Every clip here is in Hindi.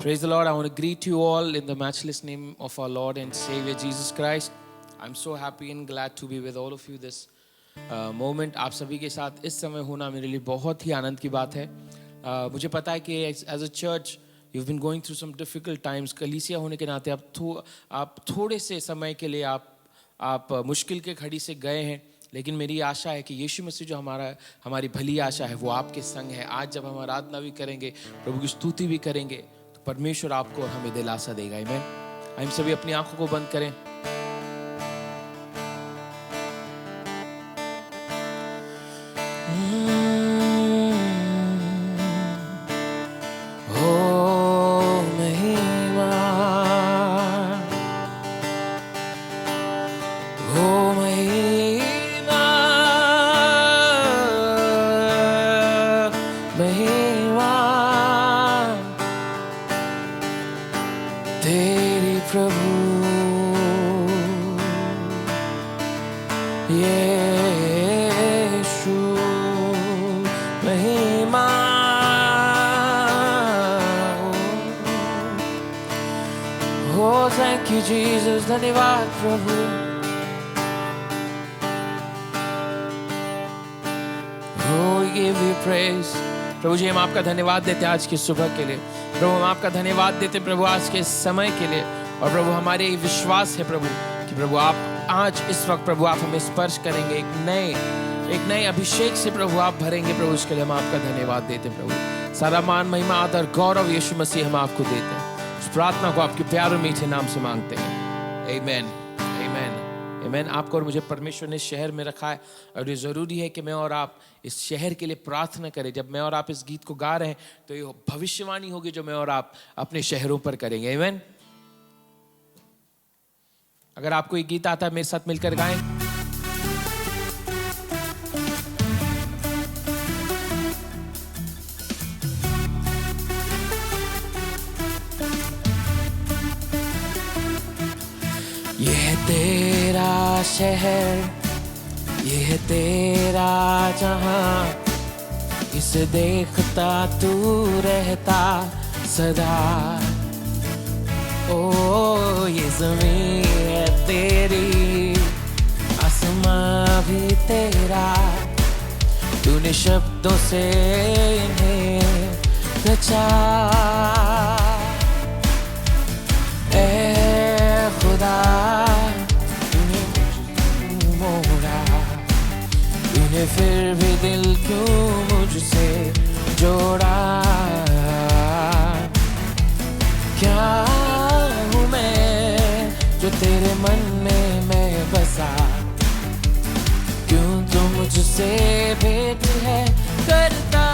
Praise the Lord. I want to greet you all in the matchless name of our Lord and Savior Jesus Christ. I'm so happy and glad to be with all of you this moment. आप सभी के साथ इस समय होना मेरे लिए बहुत ही आनंद की बात है. मुझे पता है कि as a church you've been going through some difficult times. कलीसिया होने के नाते आप थोड़े से समय के लिए आप मुश्किल के घड़ी से गए हैं, लेकिन मेरी आशा है कि यीशु मसीह जो हमारी भली आशा है वो आपके संग है. आज जब हम आराधना भी करेंगे, प्रभु की स्तुति भी करेंगे, तो परमेश्वर आपको और हमें दिलासा देगा. आमीन. हम सभी अपनी आंखों को बंद करें. धन्यवाद प्रभु. Oh, we give you praise. प्रभु जी, हम आपका धन्यवाद देते हैं आज की सुबह के लिए. प्रभु हम आपका धन्यवाद देते हैं प्रभु आज के समय के लिए. और प्रभु हमारे विश्वास है प्रभु कि प्रभु आप आज इस वक्त प्रभु आप हमें स्पर्श करेंगे, एक नए अभिषेक से प्रभु आप भरेंगे. प्रभु उसके लिए हम आपका धन्यवाद देते हैं प्रभु. सारा मान महिमा आदर गौरव यीशु मसीह हम आपको देते हैं. इस प्रार्थना को आपके प्यारे मीठे नाम से मांगते हैं. Amen. Amen. Amen. आपको और मुझे परमेश्वर ने शहर में रखा है और ये ज़रूरी है कि मैं और आप इस शहर के लिए प्रार्थना करें. जब मैं और आप इस गीत को गा रहे हैं तो ये भविष्यवाणी होगी जो मैं और आप अपने शहरों पर करेंगे. Amen. अगर आपको ये गीत आता है मेरे साथ मिलकर गाएं. ये है तेरा शहर, ये है तेरा जहां, इसे देखता तू रहता सदा. ओ ये ज़मीन है तेरी, आसमां भी तेरा, तूने शब्दों से इन्हें रचा. ए खुदा तूने मुझे मोड़ा, तूने फिर भी दिल क्यों मुझसे जोड़ा. क्या हूँ मैं जो तेरे मन में मैं बसा, क्यों तू मुझसे भेंट है करता.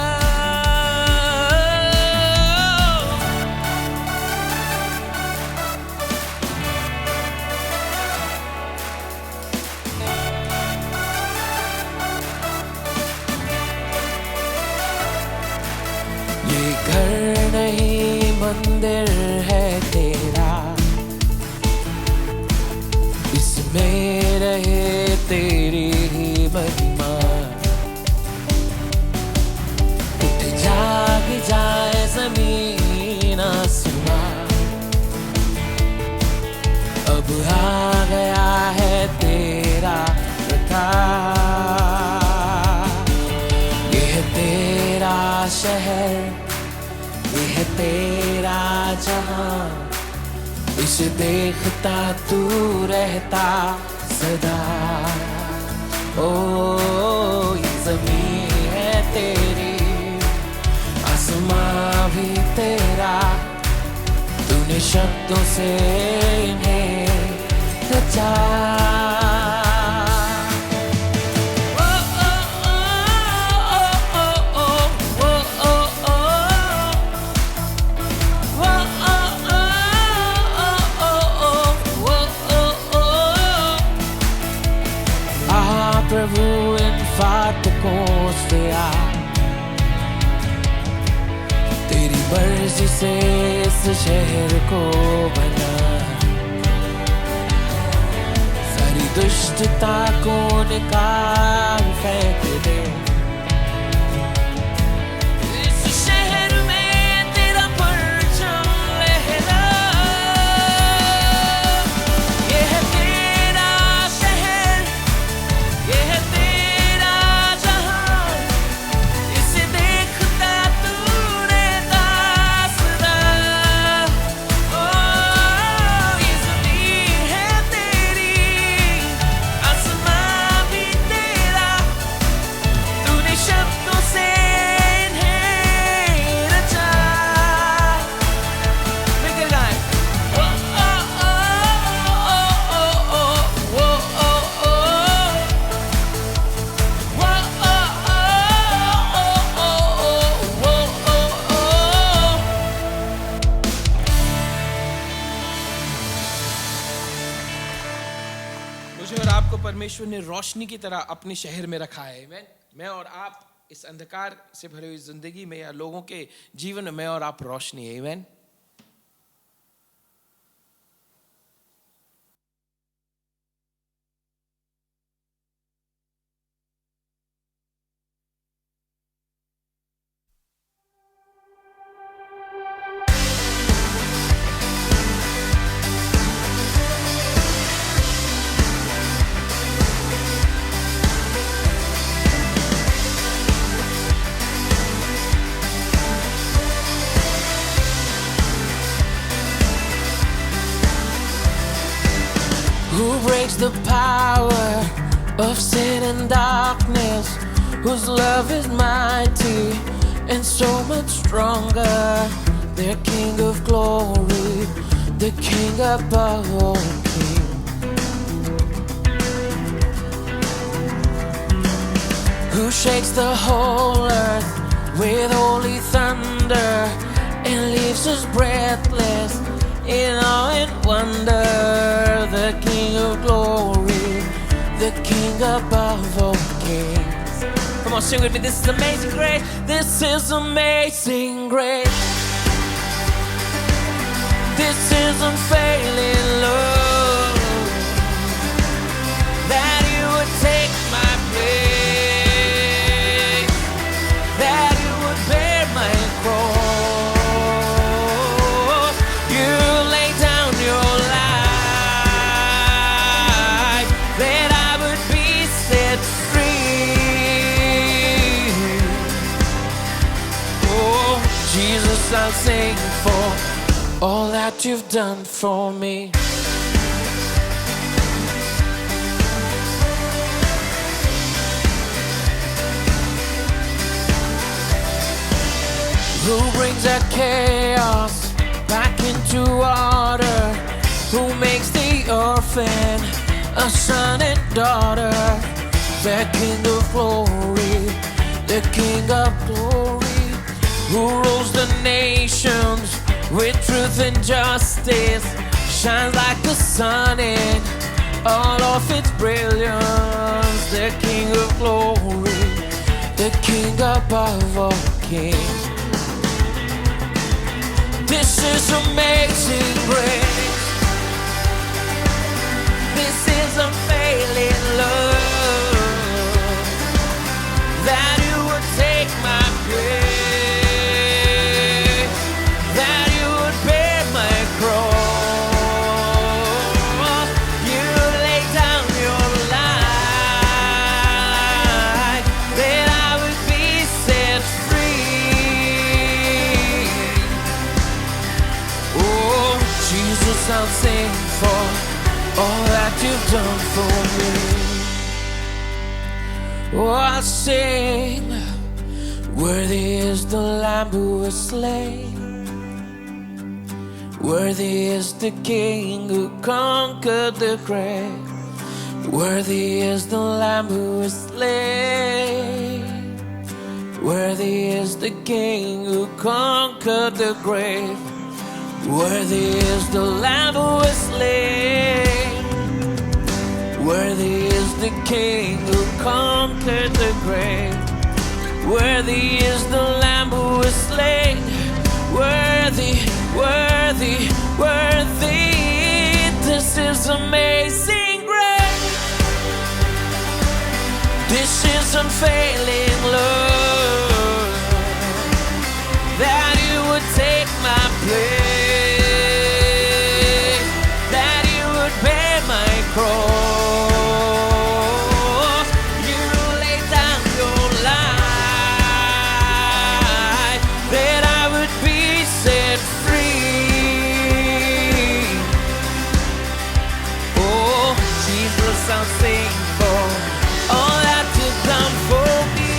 ये घर नहीं मंदिर है तेरा, इसमें रहे तेरी ही महिमा. उठ जाग जाए ज़मीन आसमां, अब आ गया है तेरा प्रकाश. ये है तेरा शहर, ये है तेरा जहां, इसे देखता तू रहता सदा. ओ ये ज़मीन है तेरी, आसमां भी तेरा, तूने शब्दों से इन्हें रचा. प्रभु इन फाटकों से आ, तेरी मर्जी से इस शहर को बना. सारी दुष्टता को निकाल फेंक दे. इस शहर में तेरा परचम मुझे और आपको परमेश्वर ने रोशनी की तरह अपने शहर में रखा है। मैं और आप इस अंधकार से भरी हुई जिंदगी में या लोगों के जीवन में मैं और आप रोशनी है। आमीन। Who breaks the power of sin and darkness, whose love is mighty and so much stronger. The King of glory, the King above all kings. Who shakes the whole earth with holy thunder and leaves us breathless in awe and wonder. The King of glory, the King above all kings. Come on, sing with me. This is amazing grace. This is amazing grace. This is unfailing love. That you would take my place, that you would bear my cross. I'll sing for all that you've done for me. Who brings our chaos back into order? Who makes the orphan a son and daughter? The King of glory, the King of glory. Who rules the nations with truth and justice, shines like the sun in all of its brilliance. The King of glory, the King above all kings. This is amazing grace. This is unfailing love. That you would take my place, I'll sing for all that you've done for me. Oh, I'll sing, worthy is the Lamb who was slain. Worthy is the King who conquered the grave. Worthy is the Lamb who was slain. Worthy is the King who conquered the grave. Worthy is the Lamb who was slain. Worthy is the King who conquered the grave. Worthy is the Lamb who was slain. Worthy, worthy, worthy. This is amazing grace. This is unfailing love. That you would take my place, cross. You laid down your life that I would be set free. Oh, Jesus, I'll sing for all that you've done for me.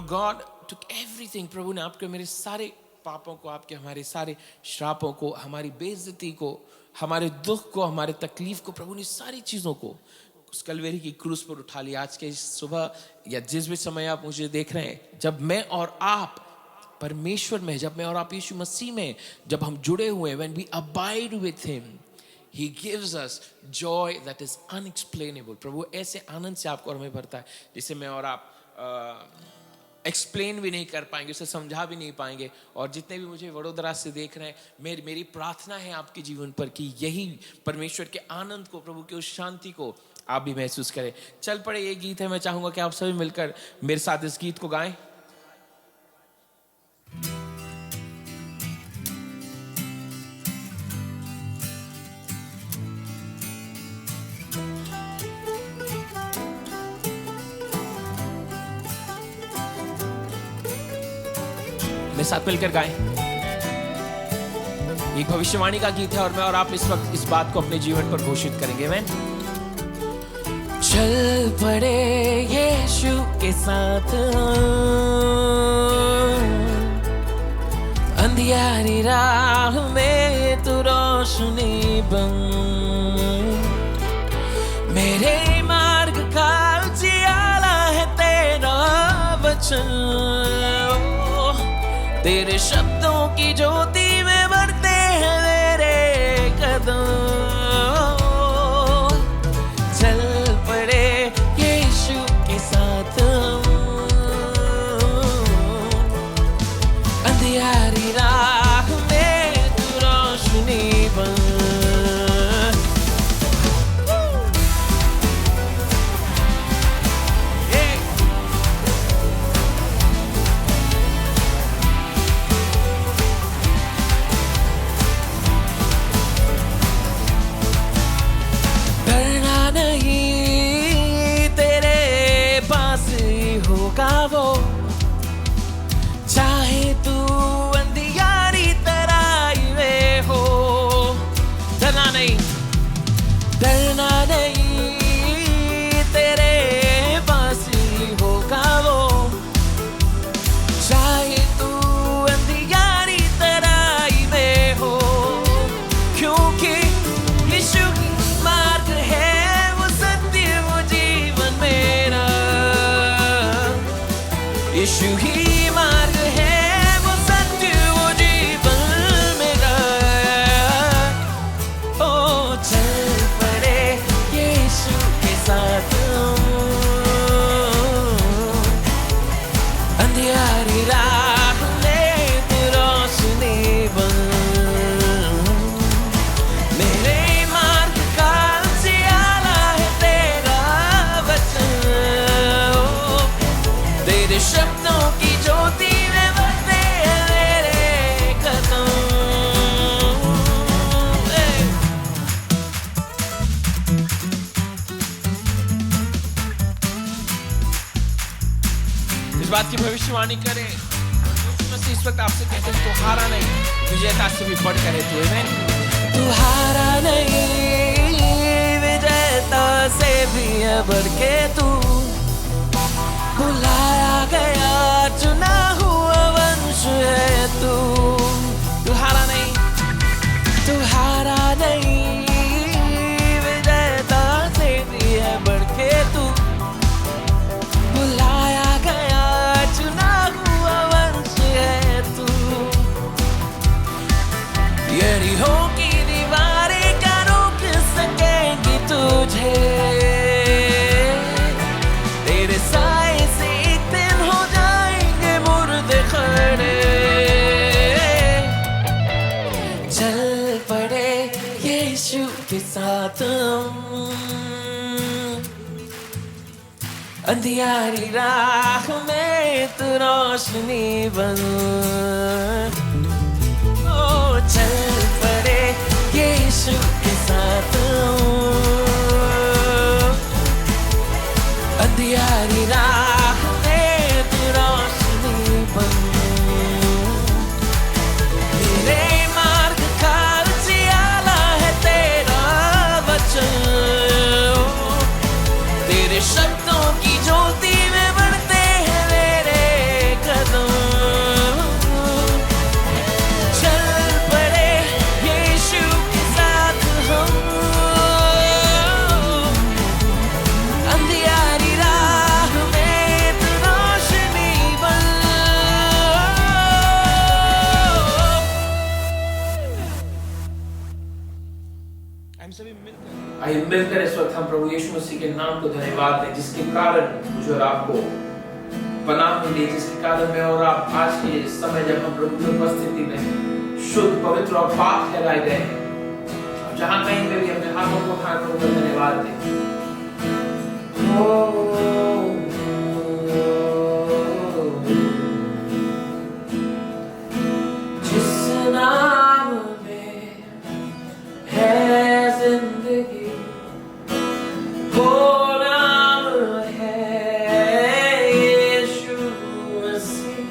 God took everything. प्रभु ने आपके मेरे सारे पापों को, आपके हमारे सारे श्रापों को, हमारी बेइज्जती को, हमारे दुख को, हमारे तकलीफ को, प्रभु ने सारी चीजों को उस कलवरी की क्रूस पर उठा लिया। आज के सुबह या जिस भी समय आप मुझे देख रहे हैं, जब मैं और आप परमेश्वर में, जब मैं और आप यीशु मसीह में, जब हम जुड़े हुए, when we abide with him, he gives us joy that is unexplainable. प्रभु ऐसे आनंद से आपको और हमें भरता है जिसे मैं और आप एक्सप्लेन भी नहीं कर पाएंगे, उसे समझा भी नहीं पाएंगे। और जितने भी मुझे वडोदरा से देख रहे हैं, मेरी प्रार्थना है आपके जीवन पर कि यही परमेश्वर के आनंद को, प्रभु की उस शांति को आप भी महसूस करें। चल पड़े, ये गीत है, मैं चाहूंगा कि आप सभी मिलकर मेरे साथ इस गीत को गाएं। मेरे साथ मिलकर गाएं। एक भविष्यवाणी का गीत है और मैं और आप इस वक्त इस बात को अपने जीवन पर घोषित करेंगे। मैं चल पड़े यीशु के साथ, अंधियारी राह में तू रोशनी बन, मेरे मार्ग का उजियाला है तेरा वचन, तेरे शब्दों की ज्योति में बढ़ते हैं मेरे कदम। चल पड़े यीशु के साथ, अंधियारी राह में तू रोशनी बन, वो चाहे तू अंधियारी तराई में हो, डरना नहीं, डरना नहीं, तेरे पास ही होगा वो, चाहे तू अंधियारी तराई में हो, क्योंकि यीशु की मार्ग है वो सत्य वो जीवन मेरा, यीशु ही मार्ग है वो सत्य वो जीवन मेरा। ओ चल पड़े यीशु के साथ, अंधियारी राह में तू रोशनी बन, मेरे मार्ग का उजियाला है तेरा वचन, तेरे शब्दों की ज्योति में बढ़ते हैं मेरे कदम। इस बात की भविष्यवाणी करें, इस वक्त आपसे कहते हैं तू हारा नहीं, विजेता से भी बढ़कर है तू। आमीन। तू हारा नहीं, विजेता से भी बढ़ के तू, बुलाया गया चुना हुआ वंश है तू। तू हारा नहीं, तू हारा नहीं, विजेता से भी है बढ़ के तू, बुलाया गया चुना हुआ वंश है तू। यरीहो की दीवारें क्या रोक सकेंगी तुझे, तेरे साए से एक दिन हो जाएंगे मुर्दे खड़े। चल पड़े यीशु के साथ, अंधियारी राह में तू रोशनी बन, ओ चल पड़े यीशु के साथ, अंधियारी राह में तू रोशनी बन, मेरे मार्ग का उजियाला है तेरा वचन, तेरे शब्दों की ज्योति में बढ़ते हैं मेरे आइए मिलकर इस वक्त हम प्रभु यीशु मसीह के नाम को धन्यवाद दें, जिसके कारण मुझे और आपको पनाह मिली, जिसके कारण मैं और आप आज के समय जब हम प्रभु की उपस्थिति में शुद्ध, पवित्र और पाक ठहराए गए हैं, जहां कहीं पे भी अपने हाथों को उठाकर प्रभु को धन्यवाद दें। जिस नाम में है जिंदगी, वो नाम है यीशु मसीह।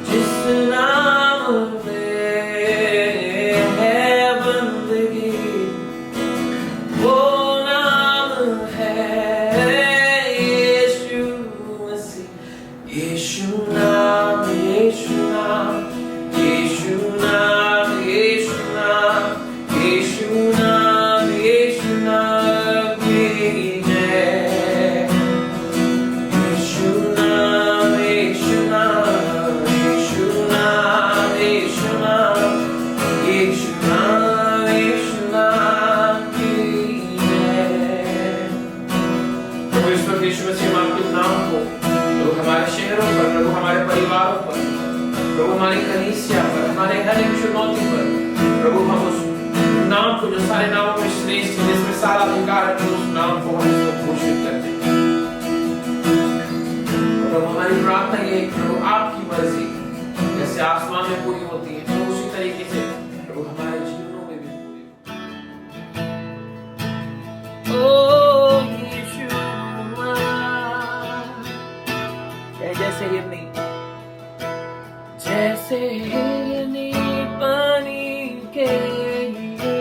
जिस नाम में है बंदगी, वो नाम है यीशु मसीह। यीशु नाम, यीशु नाम, यीशु नाम, यीशु नाम, यीशु नाम, यीशु नाम की जय। यीशु नाम, यीशु नाम, यीशु नाम, यीशु नाम, यीशु नाम, यीशु नाम की जय। प्रभु ईश्वर के यीशु मसीह आपके नाम को प्रभु हमारे शहरों पर, प्रभु हमारे परिवारों पर, प्रभु हमारी कलीसिया पर, हमारे हर एक चुनौती पर, प्रभु हम उस नाम को जो सारे नामों में श्रेष्ठ है, जिसमें सारा अधिकार है, उस नाम को हम इसको घोषित करते हैं। प्रभु हमारी प्रार्थना ये है, प्रभु आपकी मर्जी जैसे आसमान में पूरी होती है, तो उसी तरीके से प्रभु हमारे जीवनों में भी पूरी हो। यीशु जैसे हिरनी, जैसे हिरनी पानी के लिए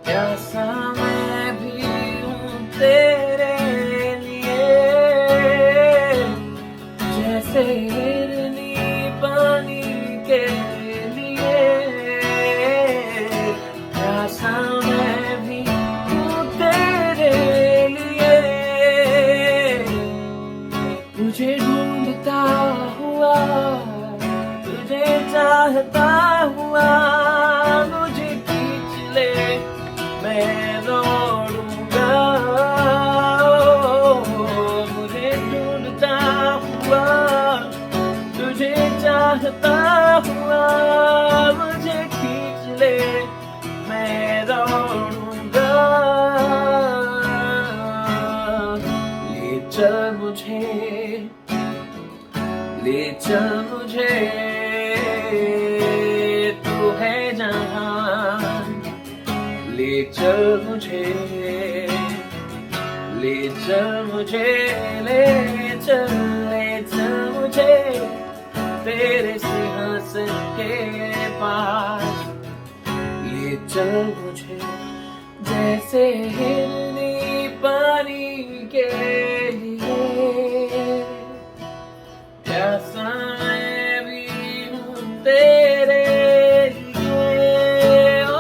प्यासा मैं भी हूँ तेरे लिए। जैसे हिरनी पानी के लिए प्यासा मैं भी हूँ तेरे लिए। तुझे ढूंढता हुआ, तुझे चाहता हुआ, मुझे खींच ले, मैं दौड़ूंगा। मुझे ढूंढता हुआ, तुझे चाहता हुआ, मुझे खींच ले, मैं दौड़ूंगा। ले चल मुझे, ले चल मुझे, तू है जहां। ले चल मुझे, ले चल मुझे, ले चल, ले चल मुझे तेरे सिंहासन के पास। ले चल मुझे, जैसे हिरनी पानी के लिए प्यासा मैं भी हूँ तेरे लिए। ओ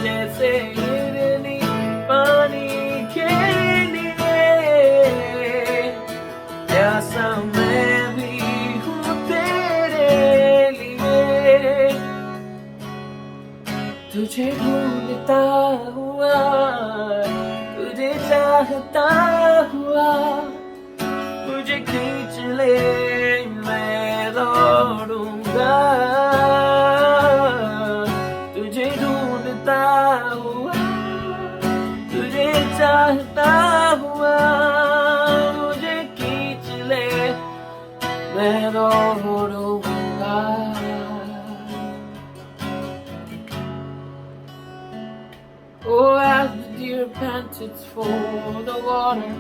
जैसे हिरनी पानी के लिए प्यासा मैं भी हूँ तेरे लिए। तुझे ढूंढता हुआ, तुझे चाहता हुआ, मुझे खींच ले, मैं दौड़ूंगा। तुझे ढूंढता हुआ, तुझे चाहता हुआ, मुझे खींच ले, मैं दौड़ूंगा। Oh, as the deer panteth for the water,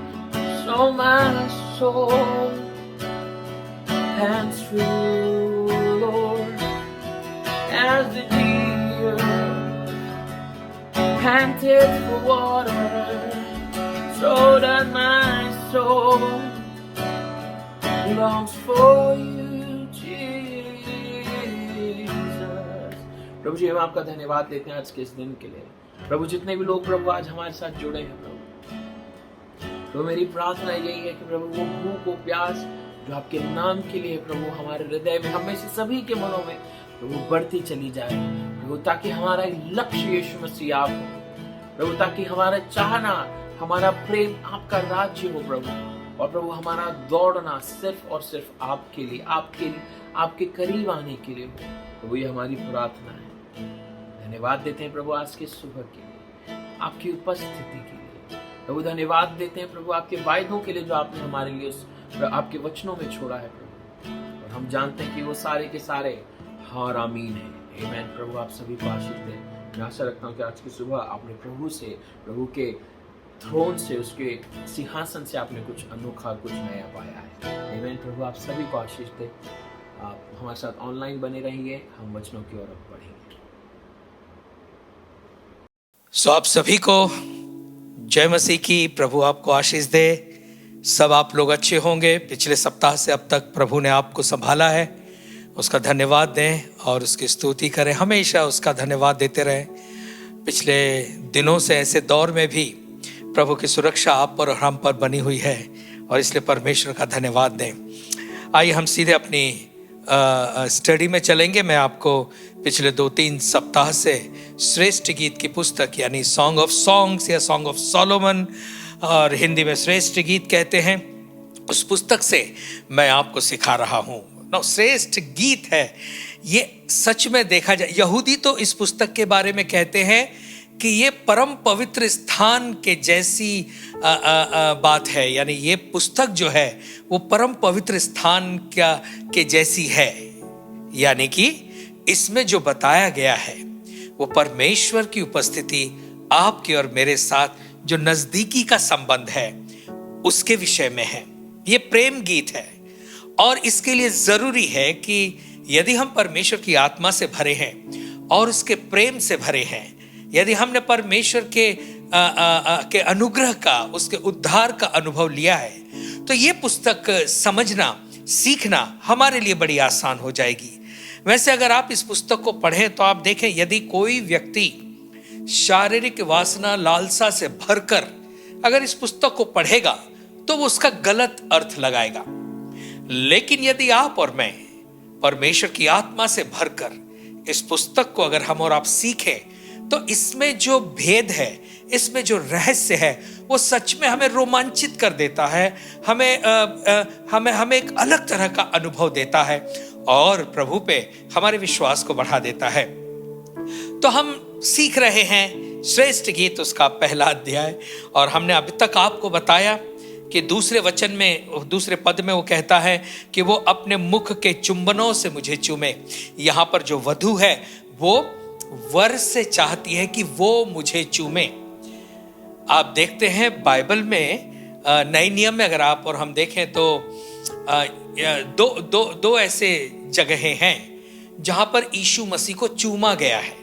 so my soul pants for you, Lord. As the deer panteth for water, so does my soul longs for you, Jesus. प्रभु जी, हम आपका धन्यवाद देते हैं आज के इस दिन के लिए। प्रभु, जितने भी लोग प्रभु आज हमारे साथ जुड़े हैं प्रभु, तो मेरी प्रार्थना यही है कि प्रभु वो भूख को प्यास जो आपके नाम के लिए प्रभु हमारे हृदय में, हमें से सभी के मनों में प्रभु बढ़ती चली जाए। प्रभु, ताकि हमारा लक्ष्य यीशु मसीह आप हो प्रभु, ताकि हमारा चाहना, हमारा प्रेम आपका राज्य हो प्रभु। और प्रभु, हमारा दौड़ना सिर्फ और सिर्फ आपके लिए, आपके करीब आने के लिए हो प्रभु। ये हमारी प्रार्थना है। धन्यवाद देते हैं प्रभु आज के सुबह के लिए, आपकी उपस्थिति के लिए प्रभु। धन्यवाद देते हैं प्रभु आपके वायदों के लिए जो आपने हमारे लिए आपके वचनों में छोड़ा है प्रभु। और हम जानते हैं कि वो सारे के सारे हाँ और आमीन है। आमीन। प्रभु आप सभी को आशीष दें। मैं आशा रखता हूँ कि आज की सुबह आपने प्रभु के थ्रोन से, उसके सिंहासन से आपने कुछ अनोखा, कुछ नया पाया है। आमीन। प्रभु आप सभी को आशीष दें। आप हमारे साथ ऑनलाइन बने रहिए, हम वचनों की ओर बढ़ेंगे। आप सभी को जय मसीह की। प्रभु आपको आशीष दे। सब आप लोग अच्छे होंगे। पिछले सप्ताह से अब तक प्रभु ने आपको संभाला है, उसका धन्यवाद दें और उसकी स्तुति करें। हमेशा उसका धन्यवाद देते रहें। पिछले दिनों से ऐसे दौर में भी प्रभु की सुरक्षा आप पर और हम पर बनी हुई है और इसलिए परमेश्वर का धन्यवाद दें। आइए हम सीधे अपनी स्टडी में चलेंगे। मैं आपको पिछले 2-3 सप्ताह से श्रेष्ठ गीत की पुस्तक यानी सॉन्ग ऑफ सॉन्ग्स या सॉन्ग ऑफ सोलोमन, और हिंदी में श्रेष्ठ गीत कहते हैं, उस पुस्तक से मैं आपको सिखा रहा हूँ। श्रेष्ठ गीत है ये। सच में देखा जाए, यहूदी तो इस पुस्तक के बारे में कहते हैं कि ये परम पवित्र स्थान के जैसी बात है। यानी ये पुस्तक जो है वो परम पवित्र स्थान के जैसी है। यानी कि इसमें जो बताया गया है वो परमेश्वर की उपस्थिति आपके और मेरे साथ जो नजदीकी का संबंध है उसके विषय में है। ये प्रेम गीत है और इसके लिए जरूरी है कि यदि हम परमेश्वर की आत्मा से भरे हैं और उसके प्रेम से भरे हैं, यदि हमने परमेश्वर के अनुग्रह का, उसके उद्धार का अनुभव लिया है, तो ये पुस्तक समझना, सीखना हमारे लिए बड़ी आसान हो जाएगी। वैसे अगर आप इस पुस्तक को पढ़ें तो आप देखें, यदि कोई व्यक्ति शारीरिक वासना, लालसा से भरकर अगर इस पुस्तक को पढ़ेगा तो वो उसका गलत अर्थ लगाएगा। लेकिन यदि आप और मैं परमेश्वर की आत्मा से भरकर इस पुस्तक को अगर हम और आप सीखें तो इसमें जो भेद है, इसमें जो रहस्य है, वो सच में हमें रोमांचित कर देता है। हमें एक अलग तरह का अनुभव देता है और प्रभु पे हमारे विश्वास को बढ़ा देता है। तो हम सीख रहे हैं श्रेष्ठ गीत, उसका पहला अध्याय, और हमने अभी तक आपको बताया कि दूसरे वचन में, दूसरे पद में वो कहता है कि वो अपने मुख के चुंबनों से मुझे चूमे। यहाँ पर जो वधू है वो वर से चाहती है कि वो मुझे चूमे। आप देखते हैं बाइबल में नए नियम में अगर आप और हम देखें तो दो ऐसे जगहें हैं जहां पर यीशु मसीह को चूमा गया है।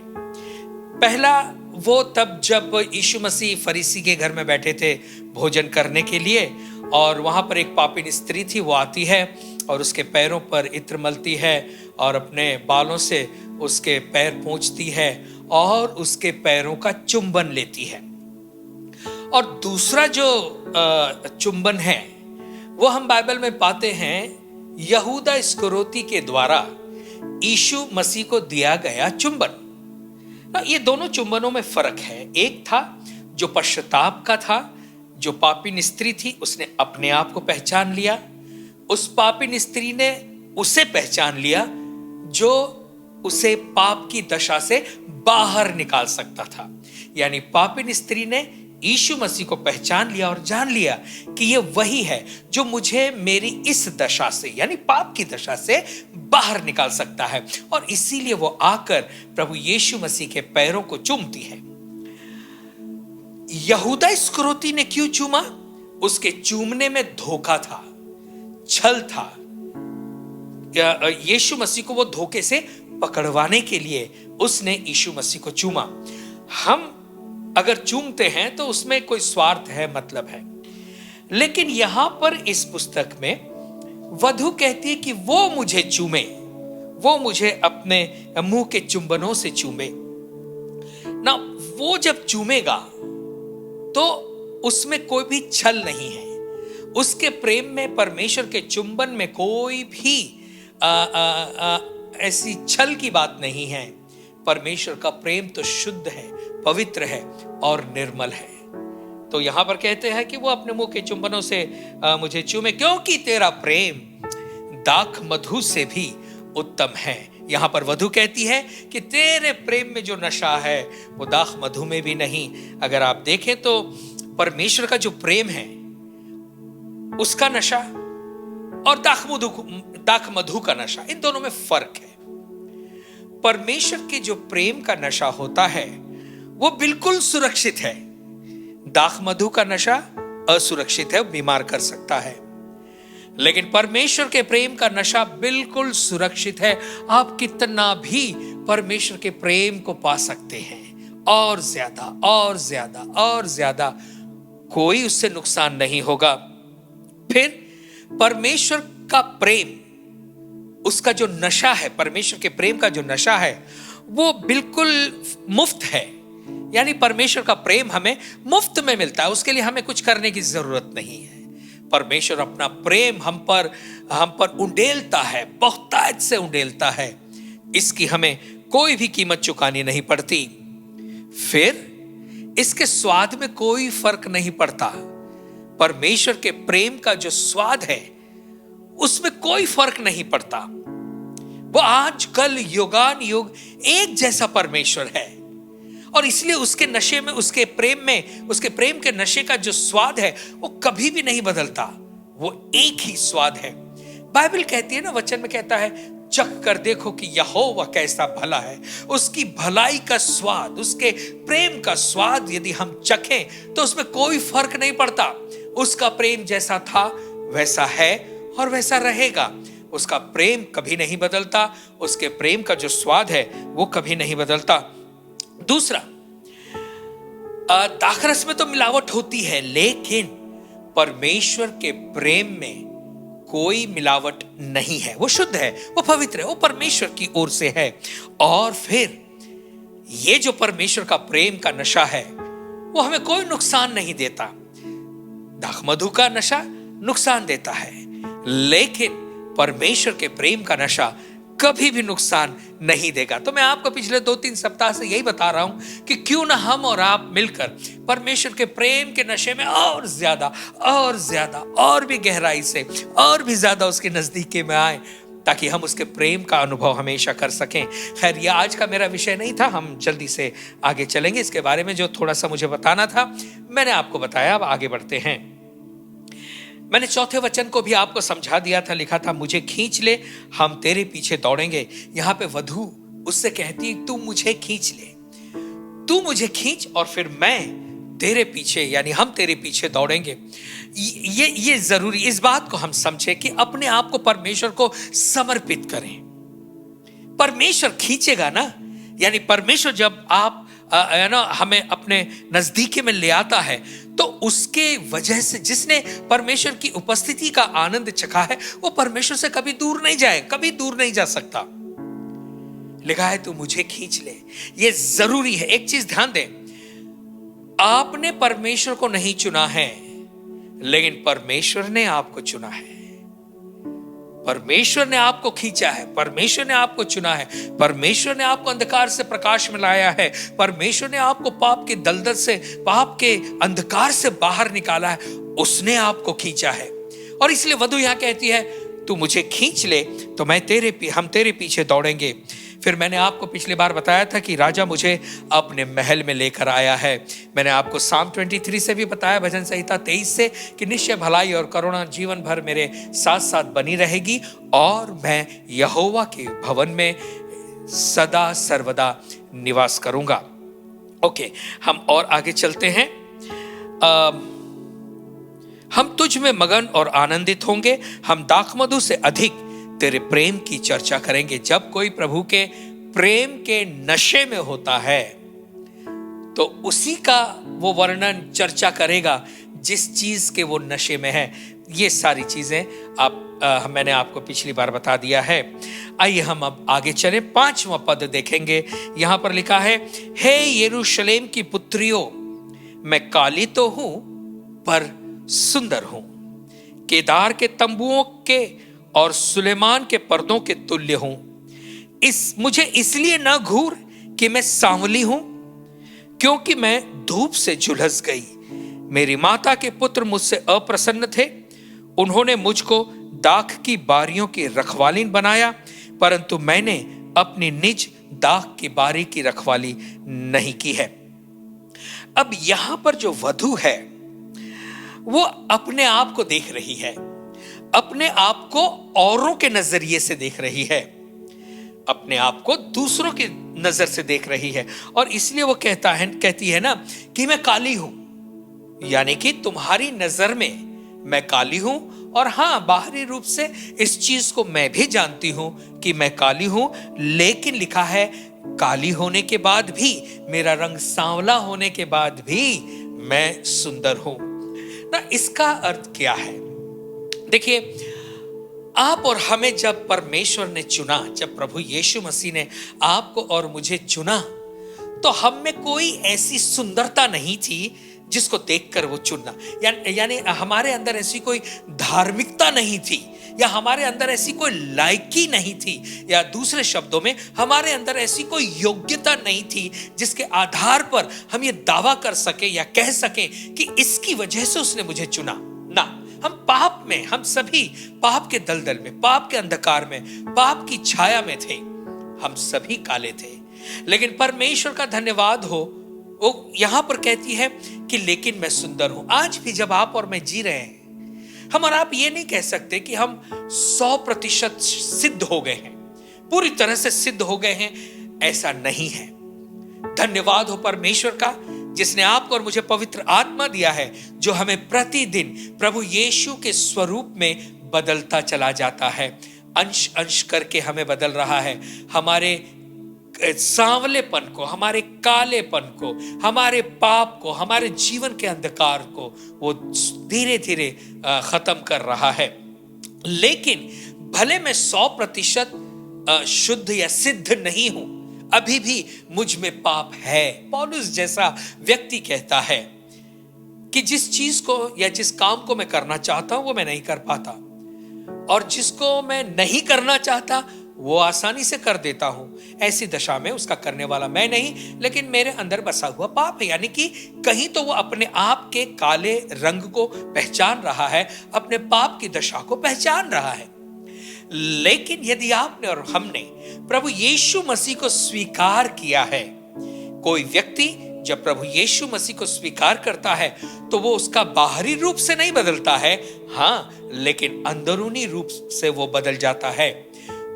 पहला वो तब जब यीशु मसीह फरीसी के घर में बैठे थे भोजन करने के लिए, और वहां पर एक पापिन स्त्री थी। वो आती है और उसके पैरों पर इत्र मलती है और अपने बालों से उसके पैर पोंछती है और उसके पैरों का चुंबन लेती है। और दूसरा जो चुंबन है वो हम बाइबल में पाते हैं यहूदा इस्करियोती के द्वारा यीशु मसीह को दिया गया चुंबन। ये दोनों चुंबनों में फर्क है। एक था जो पश्चाताप का था, जो पापिन स्त्री थी उसने अपने आप को पहचान लिया। उस पापिन स्त्री ने उसे पहचान लिया जो उसे पाप की दशा से बाहर निकाल सकता था। यानी पापिन स्त्री ने यीशु मसीह को पहचान लिया और जान लिया कि ये वही है जो मुझे मेरी इस दशा से, यानी पाप की दशा से बाहर निकाल सकता है, और इसीलिए वो आकर प्रभु यीशु मसीह के पैरों को चूमती है। यहूदा इस्करियोती ने क्यों चूमा? उसके चूमने में धोखा था, छल था। यीशु मसीह को वो धोखे से पकड़वाने के लिए उसने यीशु मसीह को चूमा। हम अगर चूमते हैं तो उसमें कोई स्वार्थ है, मतलब है। लेकिन यहां पर इस पुस्तक में वधू कहती है कि वो मुझे चूमे, वो मुझे अपने मुंह के चुंबनों से चूमे ना। वो जब चूमेगा तो उसमें कोई भी छल नहीं है। उसके प्रेम में, परमेश्वर के चुंबन में कोई भी ऐसी छल की बात नहीं है। परमेश्वर का प्रेम तो शुद्ध है, पवित्र है और निर्मल है। तो यहां पर कहते हैं कि वो अपने मुंह के चुंबनों से मुझे चूमे, क्योंकि तेरा प्रेम दाख मधु से भी उत्तम है। यहां पर वधु कहती है कि तेरे प्रेम में जो नशा है वो दाख मधु में भी नहीं। अगर आप देखें तो परमेश्वर का जो प्रेम है उसका नशा और दाख मधु का नशा, इन दोनों में फर्क है। परमेश्वर के जो प्रेम का नशा होता है वो बिल्कुल सुरक्षित है। दाख मधु का नशा असुरक्षित है, बीमार कर सकता है। लेकिन परमेश्वर के प्रेम का नशा बिल्कुल सुरक्षित है। आप कितना भी परमेश्वर के प्रेम को पा सकते हैं, और ज्यादा और ज्यादा और ज्यादा, कोई उससे नुकसान नहीं होगा। फिर परमेश्वर का प्रेम, उसका जो नशा है, परमेश्वर के प्रेम का जो नशा है वो बिल्कुल मुफ्त है। यानी परमेश्वर का प्रेम हमें मुफ्त में मिलता है, उसके लिए हमें कुछ करने की जरूरत नहीं है। परमेश्वर अपना प्रेम हम पर उंडेलता है, बहुतायत से उंडेलता है। इसकी हमें कोई भी कीमत चुकानी नहीं पड़ती। फिर इसके स्वाद में कोई फर्क नहीं पड़ता। परमेश्वर के प्रेम का जो स्वाद है उसमें कोई फर्क नहीं पड़ता। वो आज कल युगान युग एक जैसा परमेश्वर है, और इसलिए उसके नशे में, उसके प्रेम के नशे का जो स्वाद है वो कभी भी नहीं बदलता। वो एक ही स्वाद है। बाइबल कहती है ना, वचन में कहता है, चख कर देखो कि यहोवा कैसा भला है। उसकी भलाई का स्वाद, उसके प्रेम का स्वाद यदि हम चखें तो उसमें कोई फर्क नहीं पड़ता। उसका प्रेम जैसा था वैसा है और वैसा रहेगा। उसका प्रेम कभी नहीं बदलता। उसके प्रेम का जो स्वाद है वो कभी नहीं बदलता। दूसरा, दाखरस में तो मिलावट होती है, लेकिन परमेश्वर के प्रेम में कोई मिलावट नहीं है। वो शुद्ध है, वो पवित्र है, वो परमेश्वर की ओर से है। और फिर ये जो परमेश्वर का प्रेम का नशा है वो हमें कोई नुकसान नहीं देता। दाख मधु का नशा नुकसान देता है, लेकिन परमेश्वर के प्रेम का नशा कभी भी नुकसान नहीं देगा। तो मैं आपको पिछले 2-3 सप्ताह से यही बता रहा हूं कि क्यों ना हम और आप मिलकर परमेश्वर के प्रेम के नशे में और ज्यादा और भी गहराई से और भी ज्यादा उसके नजदीकी में आए, ताकि हम उसके प्रेम का अनुभव हमेशा कर सकें। खैर, यह आज का मेरा विषय नहीं था। हम जल्दी से आगे चलेंगे। इसके बारे में जो थोड़ा सा मुझे बताना था मैंने आपको बताया। अब आगे बढ़ते हैं। मैंने चौथे वचन को भी आपको समझा दिया था। लिखा था, मुझे खींच ले, हम तेरे पीछे दौड़ेंगे। यहां पे वधु उससे कहती, तू मुझे खींच ले, तू मुझे खींच और फिर मैं तेरे पीछे, यानी हम तेरे पीछे दौड़ेंगे। ये जरूरी, इस बात को हम समझे कि अपने आप को परमेश्वर को समर्पित करें। परमेश्वर खींचेगा ना, यानी परमेश्वर जब आप हमें अपने नजदीकी में ले आता है तो उसके वजह से, जिसने परमेश्वर की उपस्थिति का आनंद चखा है, वो परमेश्वर से कभी दूर नहीं जाए, कभी दूर नहीं जा सकता। लिखा है, तू मुझे खींच ले। ये जरूरी है। एक चीज ध्यान दें, आपने परमेश्वर को नहीं चुना है, लेकिन परमेश्वर ने आपको चुना है। परमेश्वर ने आपको खींचा है, परमेश्वर ने आपको चुना है, परमेश्वर ने आपको अंधकार से प्रकाश में लाया है, परमेश्वर ने आपको पाप के दलदल से, पाप के अंधकार से बाहर निकाला है। उसने आपको खींचा है। और इसलिए वधु यहां कहती है, तू मुझे खींच ले तो हम तेरे पीछे दौड़ेंगे। फिर मैंने आपको पिछली बार बताया था कि राजा मुझे अपने महल में लेकर आया है। मैंने आपको Psalm 23 से भी बताया, भजन संहिता 23 से, कि निश्चय भलाई और करुणा जीवन भर मेरे साथ साथ बनी रहेगी और मैं यहोवा के भवन में सदा सर्वदा निवास करूंगा। ओके, हम और आगे चलते हैं। हम तुझ में मगन और आनंदित होंगे, हम दाखमधु से अधिक तेरे प्रेम की चर्चा करेंगे। जब कोई प्रभु के प्रेम के नशे में होता है तो उसी का वो वर्णन, चर्चा करेगा जिस चीज के वो नशे में है। ये सारी चीजें मैंने आपको पिछली बार बता दिया है। आइए हम अब आगे चले। 5वां पद देखेंगे। यहां पर लिखा है, हे यरूशलेम की पुत्रियों, मैं काली तो हूं पर सुंदर हूं, केदार के तंबुओं के और सुलेमान के पर्दों के तुल्य हूं। मुझे इसलिए न घूर कि मैं सांवली हूं, क्योंकि मैं धूप से झुलस गई। मेरी माता के पुत्र मुझसे अप्रसन्न थे। उन्होंने मुझको दाख की बारियों की रखवालीन बनाया, परंतु मैंने अपनी निज दाख की बारी की रखवाली नहीं की है। अब यहां पर जो वधू है वो अपने आप को देख रही है, अपने आप को औरों के नजरिए से देख रही है, अपने आप को दूसरों की नजर से देख रही है। और इसलिए वो कहती है ना कि मैं काली हूं, यानी कि तुम्हारी नजर में मैं काली हूं। और हां, बाहरी रूप से इस चीज को मैं भी जानती हूं कि मैं काली हूं, लेकिन लिखा है काली होने के बाद भी, मेरा रंग सांवला होने के बाद भी मैं सुंदर हूं ना। इसका अर्थ क्या है? देखिए, आप और हमें जब परमेश्वर ने चुना, जब प्रभु यीशु मसीह ने आपको और मुझे चुना, तो हम में कोई ऐसी सुंदरता नहीं थी जिसको देखकर वो चुनना, यानी हमारे अंदर ऐसी कोई धार्मिकता नहीं थी, या हमारे अंदर ऐसी कोई लायकी नहीं थी, या दूसरे शब्दों में हमारे अंदर ऐसी कोई योग्यता नहीं थी जिसके आधार पर हम ये दावा कर सके या कह सके कि इसकी वजह से उसने मुझे चुना ना। हम पाप में, हम सभी पाप के दलदल में, पाप के अंधकार में, पाप की छाया में थे। हम सभी काले थे, लेकिन परमेश्वर का धन्यवाद हो, वो यहां पर कहती है कि लेकिन मैं सुंदर हूं। आज भी जब आप और मैं जी रहे हैं, हम और आप ये नहीं कह सकते कि हम 100% सिद्ध हो गए हैं, पूरी तरह से सिद्ध हो गए हैं, ऐसा नहीं है। धन्यवाद हो परमेश्वर का, जिसने आपको और मुझे पवित्र आत्मा दिया है, जो हमें प्रतिदिन प्रभु यीशु के स्वरूप में बदलता चला जाता है, अंश अंश करके हमें बदल रहा है। हमारे सांवलेपन को, हमारे कालेपन को, हमारे पाप को, हमारे जीवन के अंधकार को वो धीरे धीरे खत्म कर रहा है। लेकिन भले मैं 100% शुद्ध या सिद्ध नहीं हूं, अभी भी मुझ में पाप है। पौलुस जैसा व्यक्ति कहता है कि जिस चीज को या जिस काम को मैं करना चाहता हूं वो मैं नहीं कर पाता, और जिसको मैं नहीं करना चाहता वो आसानी से कर देता हूं। ऐसी दशा में उसका करने वाला मैं नहीं, लेकिन मेरे अंदर बसा हुआ पाप है। यानी कि कहीं तो वो अपने आप के काले रंग को पहचान रहा है, अपने पाप की दशा को पहचान रहा है। लेकिन यदि आपने और हमने प्रभु यीशु मसीह को स्वीकार किया है, कोई व्यक्ति जब प्रभु यीशु मसीह को स्वीकार करता है तो वो उसका बाहरी रूप से नहीं बदलता है, हां, लेकिन अंदरूनी रूप से वो बदल जाता है।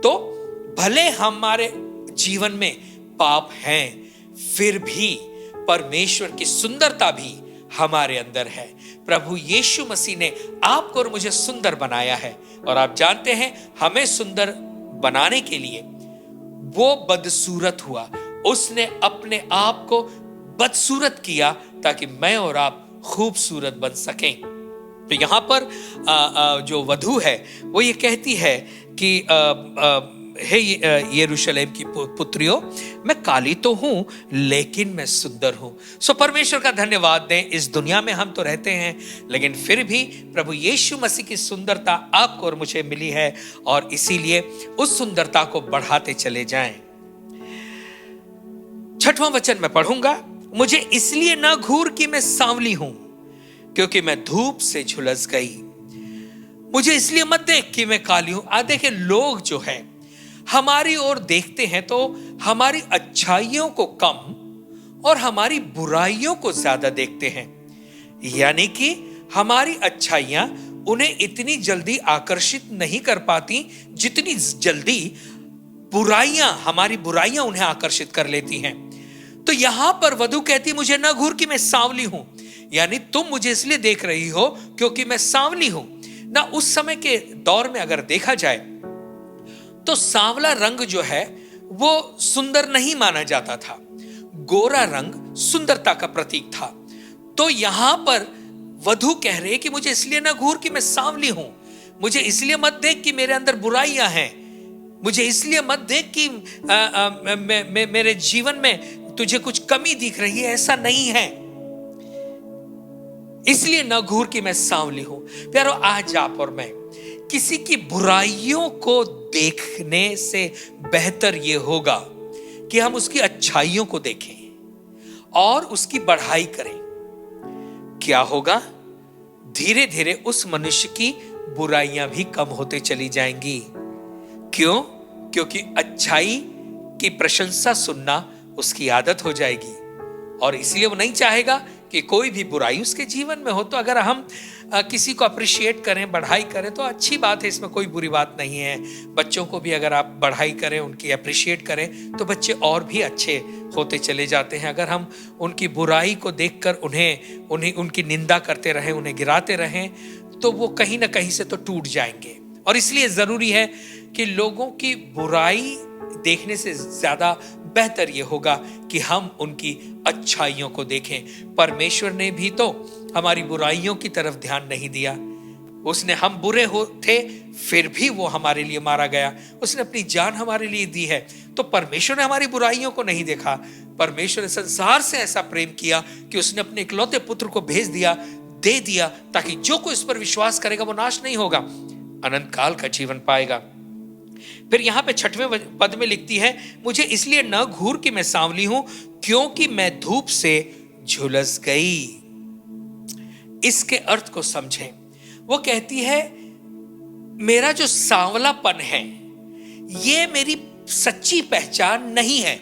तो भले हमारे जीवन में पाप हैं, फिर भी परमेश्वर की सुंदरता भी हमारे अंदर है। प्रभु यीशु मसीह ने आपको और मुझे सुंदर बनाया है, और आप जानते हैं हमें सुंदर बनाने के लिए वो बदसूरत हुआ, उसने अपने आप को बदसूरत किया ताकि मैं और आप खूबसूरत बन सकें। तो यहां पर जो वधू है वो ये कहती है कि हे यरूशलेम की पुत्रियों, मैं काली तो हूं लेकिन मैं सुंदर हूं। सो परमेश्वर का धन्यवाद दें। इस दुनिया में हम तो रहते हैं, लेकिन फिर भी प्रभु यीशु मसीह की सुंदरता आपको और मुझे मिली है, और इसीलिए उस सुंदरता को बढ़ाते चले जाएं। 6वां वचन मैं पढ़ूंगा। मुझे इसलिए ना घूर कि मैं सांवली हूं, क्योंकि मैं धूप से झुलस गई। मुझे इसलिए मत देख कि मैं काली हूं। देखिए, लोग जो है हमारी ओर देखते हैं तो हमारी अच्छाइयों को कम और हमारी बुराइयों को ज्यादा देखते हैं। यानी कि हमारी अच्छाइयां उन्हें इतनी जल्दी आकर्षित नहीं कर पाती जितनी जल्दी हमारी बुराइयां उन्हें आकर्षित कर लेती हैं। तो यहां पर वधू कहती, मुझे ना घूर कि मैं सांवली हूं, यानी तुम मुझे इसलिए देख रही हो क्योंकि मैं सांवली हूं ना। उस समय के दौर में अगर देखा जाए तो सांवला रंग जो है वो सुंदर नहीं माना जाता था, गोरा रंग सुंदरता का प्रतीक था। तो यहां पर वधू कह रहे कि मुझे इसलिए ना घूर कि मैं सांवली हूं, मुझे इसलिए मत देख कि मेरे अंदर बुराइयां हैं, मुझे इसलिए मत देख कि मेरे जीवन में तुझे कुछ कमी दिख रही है, ऐसा नहीं है। इसलिए ना घूर कि मैं सांवली हूं। प्यारो, आज आप और मैं किसी की बुराइयों को देखने से बेहतर यह होगा कि हम उसकी अच्छाइयों को देखें और उसकी बढ़ाई करें। क्या होगा? धीरे धीरे उस मनुष्य की बुराइयां भी कम होते चली जाएंगी। क्यों? क्योंकि अच्छाई की प्रशंसा सुनना उसकी आदत हो जाएगी और इसलिए वो नहीं चाहेगा कि कोई भी बुराई उसके जीवन में हो। तो अगर हम किसी को अप्रिशिएट करें, बढ़ाई करें तो अच्छी बात है, इसमें कोई बुरी बात नहीं है। बच्चों को भी अगर आप बढ़ाई करें, उनकी अप्रिशिएट करें तो बच्चे और भी अच्छे होते चले जाते हैं। अगर हम उनकी बुराई को देखकर उन्हें उनकी निंदा करते रहें, उन्हें गिराते रहें, तो वो कहीं ना कहीं से तो टूट जाएंगे। और इसलिए जरूरी है कि लोगों की बुराई देखने से ज्यादा बेहतर ये होगा कि हम उनकी अच्छाइयों को देखें। परमेश्वर ने भी तो हमारी बुराइयों की तरफ ध्यान नहीं दिया। उसने, हम बुरे हो थे फिर भी वो हमारे लिए मारा गया, उसने अपनी जान हमारे लिए दी है। तो परमेश्वर ने हमारी बुराइयों को नहीं देखा। परमेश्वर ने संसार से ऐसा प्रेम किया कि उसने अपने इकलौते पुत्र को भेज दिया, दे दिया, ताकि जो कोई इस पर विश्वास करेगा वो नाश नहीं होगा, अनंत काल का जीवन पाएगा। फिर यहां पे 6वें पद में लिखती है, मुझे इसलिए न घूर कि मैं सांवली हूं, क्योंकि मैं धूप से झुलस गई। इसके अर्थ को समझें। वो कहती है, मेरा जो सांवलापन है ये मेरी सच्ची पहचान नहीं है,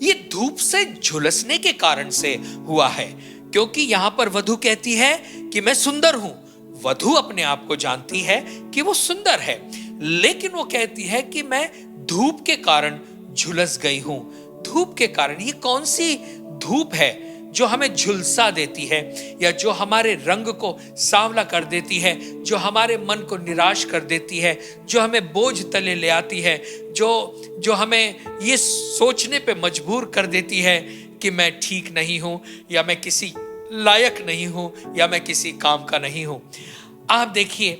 ये धूप से झुलसने के कारण से हुआ है। क्योंकि यहां पर वधु कहती है कि मैं सुंदर हूं। वधु अपने आप को जानती है कि वो सुंदर है, लेकिन वो कहती है कि मैं धूप के कारण झुलस गई हूं। धूप के कारण, ये कौन सी धूप है जो हमें झुलसा देती है, या जो हमारे रंग को सांवला कर देती है, जो हमारे मन को निराश कर देती है, जो हमें बोझ तले ले आती है, जो हमें ये सोचने पे मजबूर कर देती है कि मैं ठीक नहीं हूं, या मैं किसी लायक नहीं हूं, या मैं किसी काम का नहीं हूं। आप देखिए,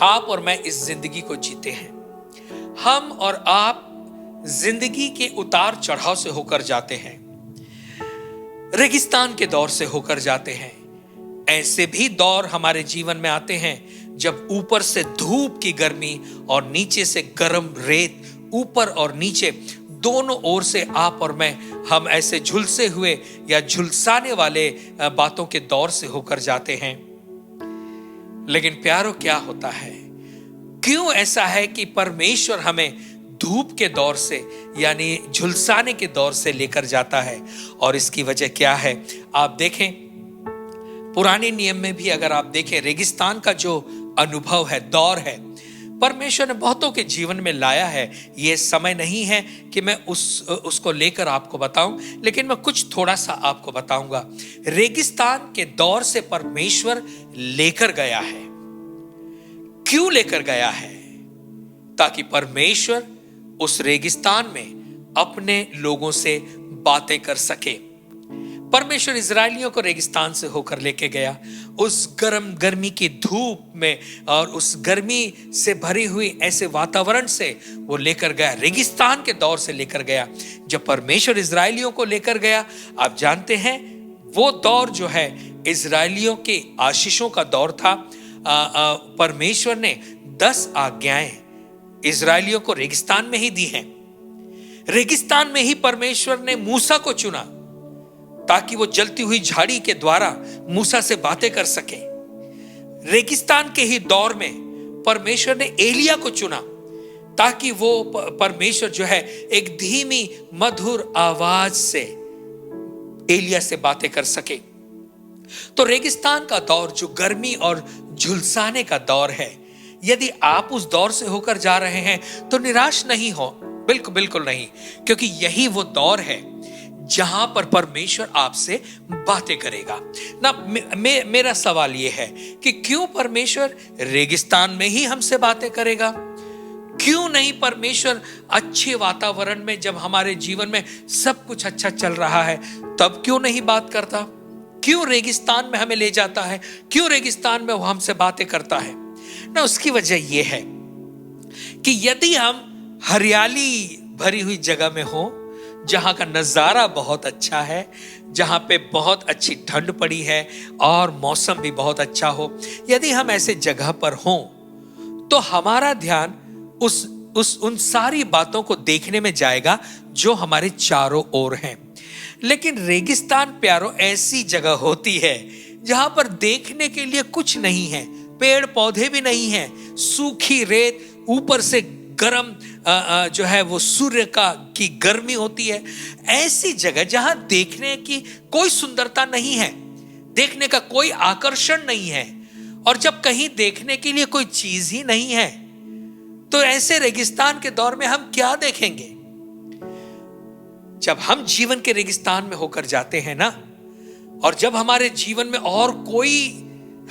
आप और मैं इस जिंदगी को जीते हैं। हम और आप जिंदगी के उतार चढ़ाव से होकर जाते हैं, रेगिस्तान के दौर से होकर जाते हैं। ऐसे भी दौर हमारे जीवन में आते हैं जब ऊपर से धूप की गर्मी और नीचे से गर्म रेत, ऊपर और नीचे दोनों ओर से आप और मैं, हम ऐसे झुलसे हुए या झुलसाने वाले बातों के दौर से होकर जाते हैं। लेकिन प्यारो, क्या होता है? क्यों ऐसा है कि परमेश्वर हमें धूप के दौर से, यानी झुलसाने के दौर से लेकर जाता है? और इसकी वजह क्या है? आप देखें, पुराने नियम में भी अगर आप देखें, रेगिस्तान का जो अनुभव है, दौर है, परमेश्वर ने बहुतों के जीवन में लाया है। ये समय नहीं है कि मैं उसको लेकर आपको बताऊं, लेकिन मैं कुछ थोड़ा सा आपको बताऊंगा। रेगिस्तान के दौर से परमेश्वर लेकर गया है। क्यों लेकर गया है? ताकि परमेश्वर उस रेगिस्तान में अपने लोगों से बातें कर सके। परमेश्वर इजरायलियों को रेगिस्तान से होकर लेके गया, उस गर्मी की धूप में और उस गर्मी से भरी हुई ऐसे वातावरण से वो लेकर गया, रेगिस्तान के दौर से लेकर गया। जब परमेश्वर इजरायलियों को लेकर गया, आप जानते हैं वो दौर जो है इजरायलियों के आशीषों का दौर था। परमेश्वर ने 10 आज्ञाएं इजरायलियों को रेगिस्तान में ही दी हैं। रेगिस्तान में ही परमेश्वर ने मूसा को चुना ताकि वो जलती हुई झाड़ी के द्वारा मूसा से बातें कर सके। रेगिस्तान के ही दौर में परमेश्वर ने एलिया को चुना ताकि वो परमेश्वर जो है एक धीमी मधुर आवाज से एलिया से बातें कर सके। तो रेगिस्तान का दौर जो गर्मी और झुलसाने का दौर है, यदि आप उस दौर से होकर जा रहे हैं तो निराश नहीं हो, बिल्कुल नहीं, क्योंकि यही वो दौर है जहां पर परमेश्वर आपसे बातें करेगा ना। मेरा सवाल यह है कि क्यों परमेश्वर रेगिस्तान में ही हमसे बातें करेगा? क्यों नहीं परमेश्वर अच्छे वातावरण में, जब हमारे जीवन में सब कुछ अच्छा चल रहा है, तब क्यों नहीं बात करता? क्यों रेगिस्तान में हमें ले जाता है? क्यों रेगिस्तान में वो हमसे बातें करता है ना? उसकी वजह यह है कि यदि हम हरियाली भरी हुई जगह में हो, जहां का नजारा बहुत अच्छा है, जहां पे बहुत अच्छी ठंड पड़ी है और मौसम भी बहुत अच्छा हो, यदि हम ऐसे जगह पर हों तो हमारा ध्यान उन सारी बातों को देखने में जाएगा जो हमारे चारों ओर हैं। लेकिन रेगिस्तान प्यारो ऐसी जगह होती है जहां पर देखने के लिए कुछ नहीं है, पेड़ पौधे भी नहीं है, सूखी रेत, ऊपर से गर्म जो है वो सूर्य की गर्मी होती है। ऐसी जगह जहां देखने की कोई सुंदरता नहीं है, देखने का कोई आकर्षण नहीं है, और जब कहीं देखने के लिए कोई चीज ही नहीं है, तो ऐसे रेगिस्तान के दौर में हम क्या देखेंगे? जब हम जीवन के रेगिस्तान में होकर जाते हैं ना, और जब हमारे जीवन में और कोई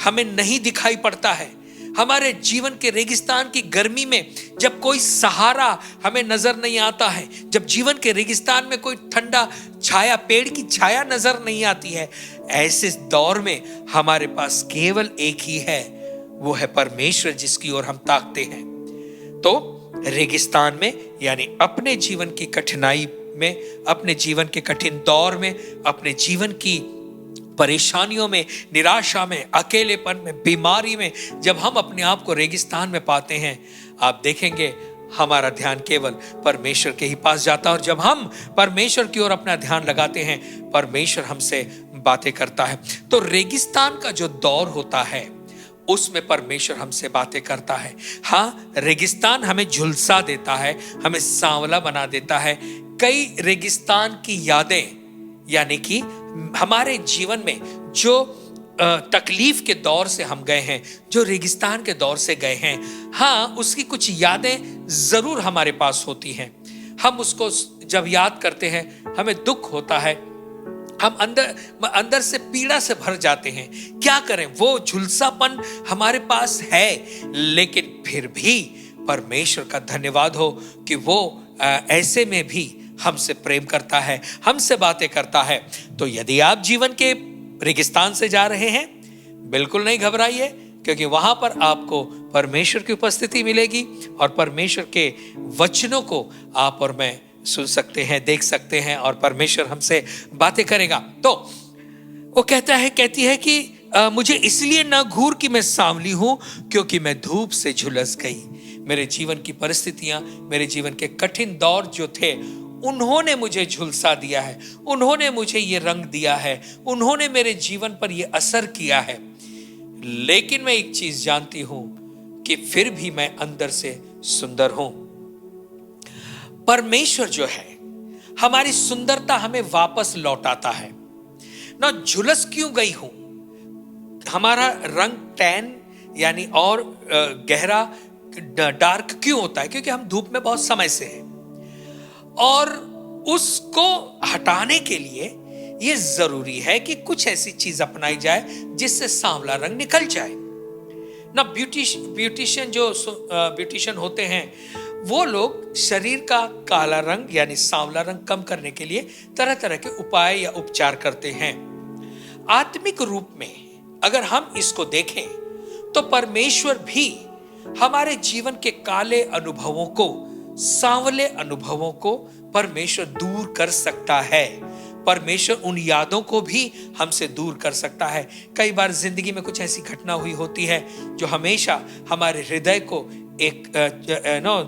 हमें नहीं दिखाई पड़ता है, हमारे जीवन के रेगिस्तान की गर्मी में जब कोई सहारा हमें नजर नहीं आता है, जब जीवन के रेगिस्तान में कोई ठंडा छाया, पेड़ की छाया नजर नहीं आती है, ऐसे दौर में हमारे पास केवल एक ही है, वो है परमेश्वर जिसकी ओर हम ताकते हैं। तो रेगिस्तान में यानी अपने जीवन की कठिनाई में, अपने जीवन के कठिन दौर में, अपने जीवन की परेशानियों में, निराशा में, अकेलेपन में, बीमारी में, जब हम अपने आप को रेगिस्तान में पाते हैं, आप देखेंगे हमारा ध्यान केवल परमेश्वर के ही पास जाता है। और जब हम परमेश्वर की ओर अपना ध्यान लगाते हैं, परमेश्वर हमसे बातें करता है। तो रेगिस्तान का जो दौर होता है उसमें परमेश्वर हमसे बातें करता है। हाँ, रेगिस्तान हमें झुलसा देता है, हमें सांवला बना देता है। कई रेगिस्तान की यादें, यानी कि हमारे जीवन में जो तकलीफ के दौर से हम गए हैं, जो रेगिस्तान के दौर से गए हैं, हाँ, उसकी कुछ यादें जरूर हमारे पास होती हैं। हम उसको जब याद करते हैं हमें दुख होता है, हम अंदर से पीड़ा से भर जाते हैं। क्या करें, वो झुलसापन हमारे पास है, लेकिन फिर भी परमेश्वर का धन्यवाद हो कि वो ऐसे में भी हमसे प्रेम करता है, हमसे बातें करता है। तो यदि आप जीवन के रेगिस्तान से जा रहे हैं, बिल्कुल नहीं घबराइए, क्योंकि वहां पर आपको परमेश्वर की उपस्थिति मिलेगी और परमेश्वर के वचनों को आप और मैं सुन सकते हैं, देख सकते हैं, और परमेश्वर हमसे बातें करेगा। तो वो कहती है कि मुझे इसलिए ना घूर कि मैं सांवली हूं, क्योंकि मैं धूप से झुलस गई। मेरे जीवन की परिस्थितियां, मेरे जीवन के कठिन दौर जो थे, उन्होंने मुझे झुलसा दिया है, उन्होंने मुझे ये रंग दिया है, उन्होंने मेरे जीवन पर ये असर किया है। लेकिन मैं एक चीज जानती हूं कि फिर भी मैं अंदर से सुंदर हूं। परमेश्वर जो है हमारी सुंदरता हमें वापस लौटाता है ना। झुलस क्यों गई हूं, हमारा रंग टैन यानी और गहरा डार्क क्यों होता है? क्योंकि हम धूप में बहुत समय से हैं, और उसको हटाने के लिए यह जरूरी है कि कुछ ऐसी चीज अपनाई जाए जिससे सांवला रंग निकल जाए ना। ब्यूटिशियन होते हैं, वो लोग शरीर का काला रंग यानी सांवला रंग कम करने के लिए तरह तरह के उपाय या उपचार करते हैं। आत्मिक रूप में अगर हम इसको देखें तो परमेश्वर भी हमारे जीवन के काले अनुभवों को, सांवले अनुभवों को परमेश्वर दूर कर सकता है। परमेश्वर उन यादों को भी हमसे दूर कर सकता है। कई बार जिंदगी में कुछ ऐसी घटना हुई होती है जो हमेशा हमारे हृदय को एक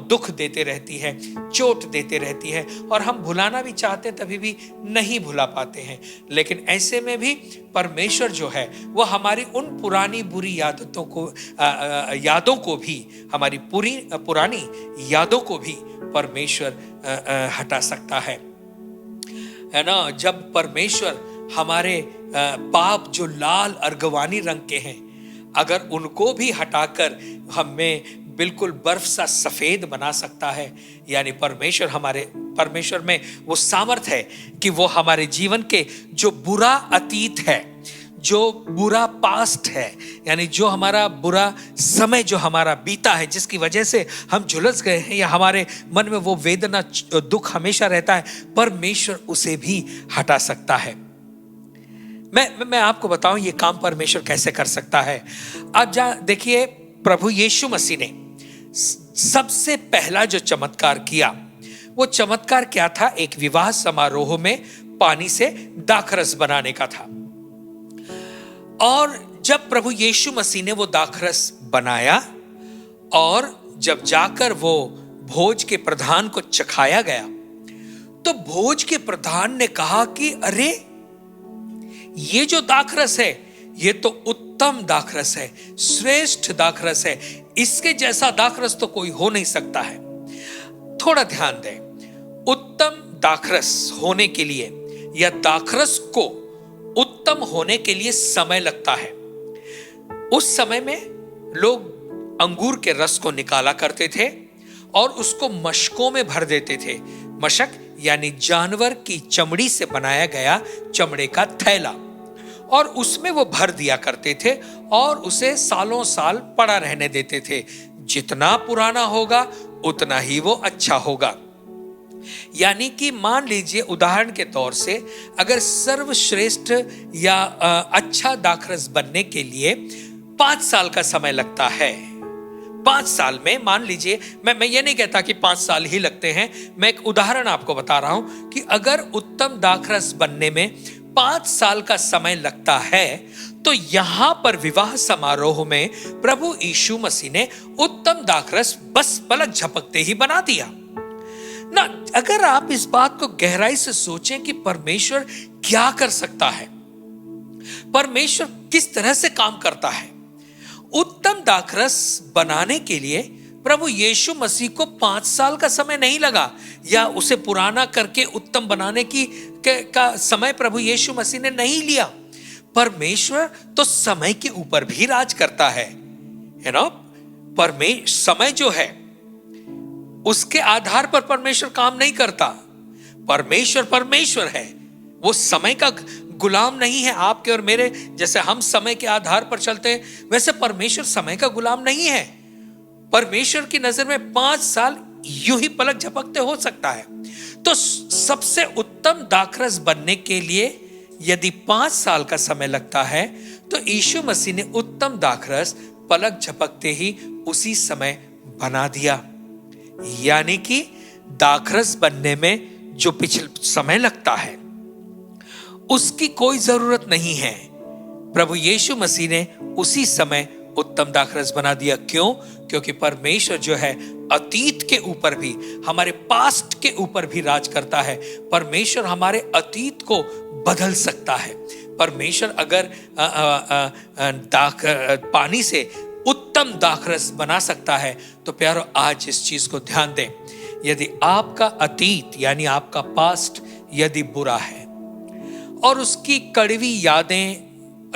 दुख देते रहती है, चोट देते रहती है, और हम भुलाना भी चाहते हैं तभी भी नहीं भुला पाते हैं। लेकिन ऐसे में भी परमेश्वर जो है वो हमारी उन पुरानी बुरी यादों को भी, हमारी पुरानी यादों को भी परमेश्वर हटा सकता है ना। जब परमेश्वर हमारे पाप जो लाल अर्गवानी रंग के हैं, अगर उनको भी हटाकर हमें बिल्कुल बर्फ सा सफेद बना सकता है, यानी परमेश्वर में वो सामर्थ है कि वो हमारे जीवन के जो बुरा अतीत है, जो बुरा पास्ट है, यानी जो हमारा बुरा समय जो हमारा बीता है, जिसकी वजह से हम झुलस गए हैं या हमारे मन में वो वेदना, दुख हमेशा रहता है, परमेश्वर उसे भी हटा सकता है। मैं आपको बताऊं ये काम परमेश्वर कैसे कर सकता है। आप देखिए, प्रभु यीशु मसीह ने सबसे पहला जो चमत्कार किया, वो चमत्कार क्या था? एक विवाह समारोह में पानी से दाखरस बनाने का था। और जब प्रभु यीशु मसीह ने वो दाखरस बनाया और जब जाकर वो भोज के प्रधान को चखाया गया, तो भोज के प्रधान ने कहा कि अरे, ये जो दाखरस है ये तो उत्तम दाखरस है, श्रेष्ठ दाखरस है, इसके जैसा दाखरस तो कोई हो नहीं सकता है। थोड़ा ध्यान दें, उत्तम दाखरस होने के लिए या दाखरस को उत्तम होने के लिए समय लगता है। उस समय में लोग अंगूर के रस को निकाला करते थे और उसको मशकों में भर देते थे। मशक यानी जानवर की चमड़ी से बनाया गया चमड़े का थैला, और उसमें वो भर दिया करते थे और उसे सालों साल पड़ा रहने देते थे। जितना पुराना होगा उतना ही वो अच्छा होगा। यानी कि मान लीजिए, उदाहरण के तौर से, अगर सर्वश्रेष्ठ या अच्छा दाखरस बनने के लिए 5 साल का समय लगता है, 5 साल में मान लीजिए, मैं ये नहीं कहता कि 5 साल ही लगते हैं, मैं एक उदाहरण आपको बता रहा हूं कि अगर उत्तम दाखरस बनने में 5 साल का समय लगता है, तो यहां पर विवाह समारोह में प्रभु यीशु मसीह ने उत्तम दाखरस बस पलक झपकते ही बना दिया ना। अगर आप इस बात को गहराई से सोचें कि परमेश्वर क्या कर सकता है, परमेश्वर किस तरह से काम करता है। उत्तम दाखरस बनाने के लिए प्रभु यीशु मसीह को 5 साल का समय नहीं लगा, या उसे पुराना करके उत्तम बनाने का समय प्रभु यीशु मसीह ने नहीं लिया। परमेश्वर तो समय के ऊपर भी राज करता है ना। समय जो है उसके आधार पर परमेश्वर काम नहीं करता। परमेश्वर है, वो समय का गुलाम नहीं है। आपके और मेरे जैसे हम समय के आधार पर चलते हैं, वैसे परमेश्वर समय का गुलाम नहीं है। परमेश्वर की नजर में 5 साल यूं ही पलक झपकते हो सकता है। तो सबसे उत्तम दाखरस बनने के लिए यदि 5 साल का समय लगता है, तो यीशु मसीह ने उत्तम दाखरस पलक झपकते ही उसी समय बना दिया। यानी कि दाखरस बनने में जो पिछले समय लगता है उसकी कोई जरूरत नहीं है। प्रभु यीशु मसीह ने उसी समय उत्तम दाखरस बना दिया। क्यों? क्योंकि परमेश्वर जो है अतीत के ऊपर भी, हमारे पास्ट के ऊपर भी राज करता है। परमेश्वर हमारे अतीत को बदल सकता है। परमेश्वर अगर पानी से उत्तम दाखरस बना सकता है, तो प्यारो आज इस चीज को ध्यान दें। यदि आपका अतीत यानी आपका पास्ट यदि बुरा है और उसकी कड़वी यादें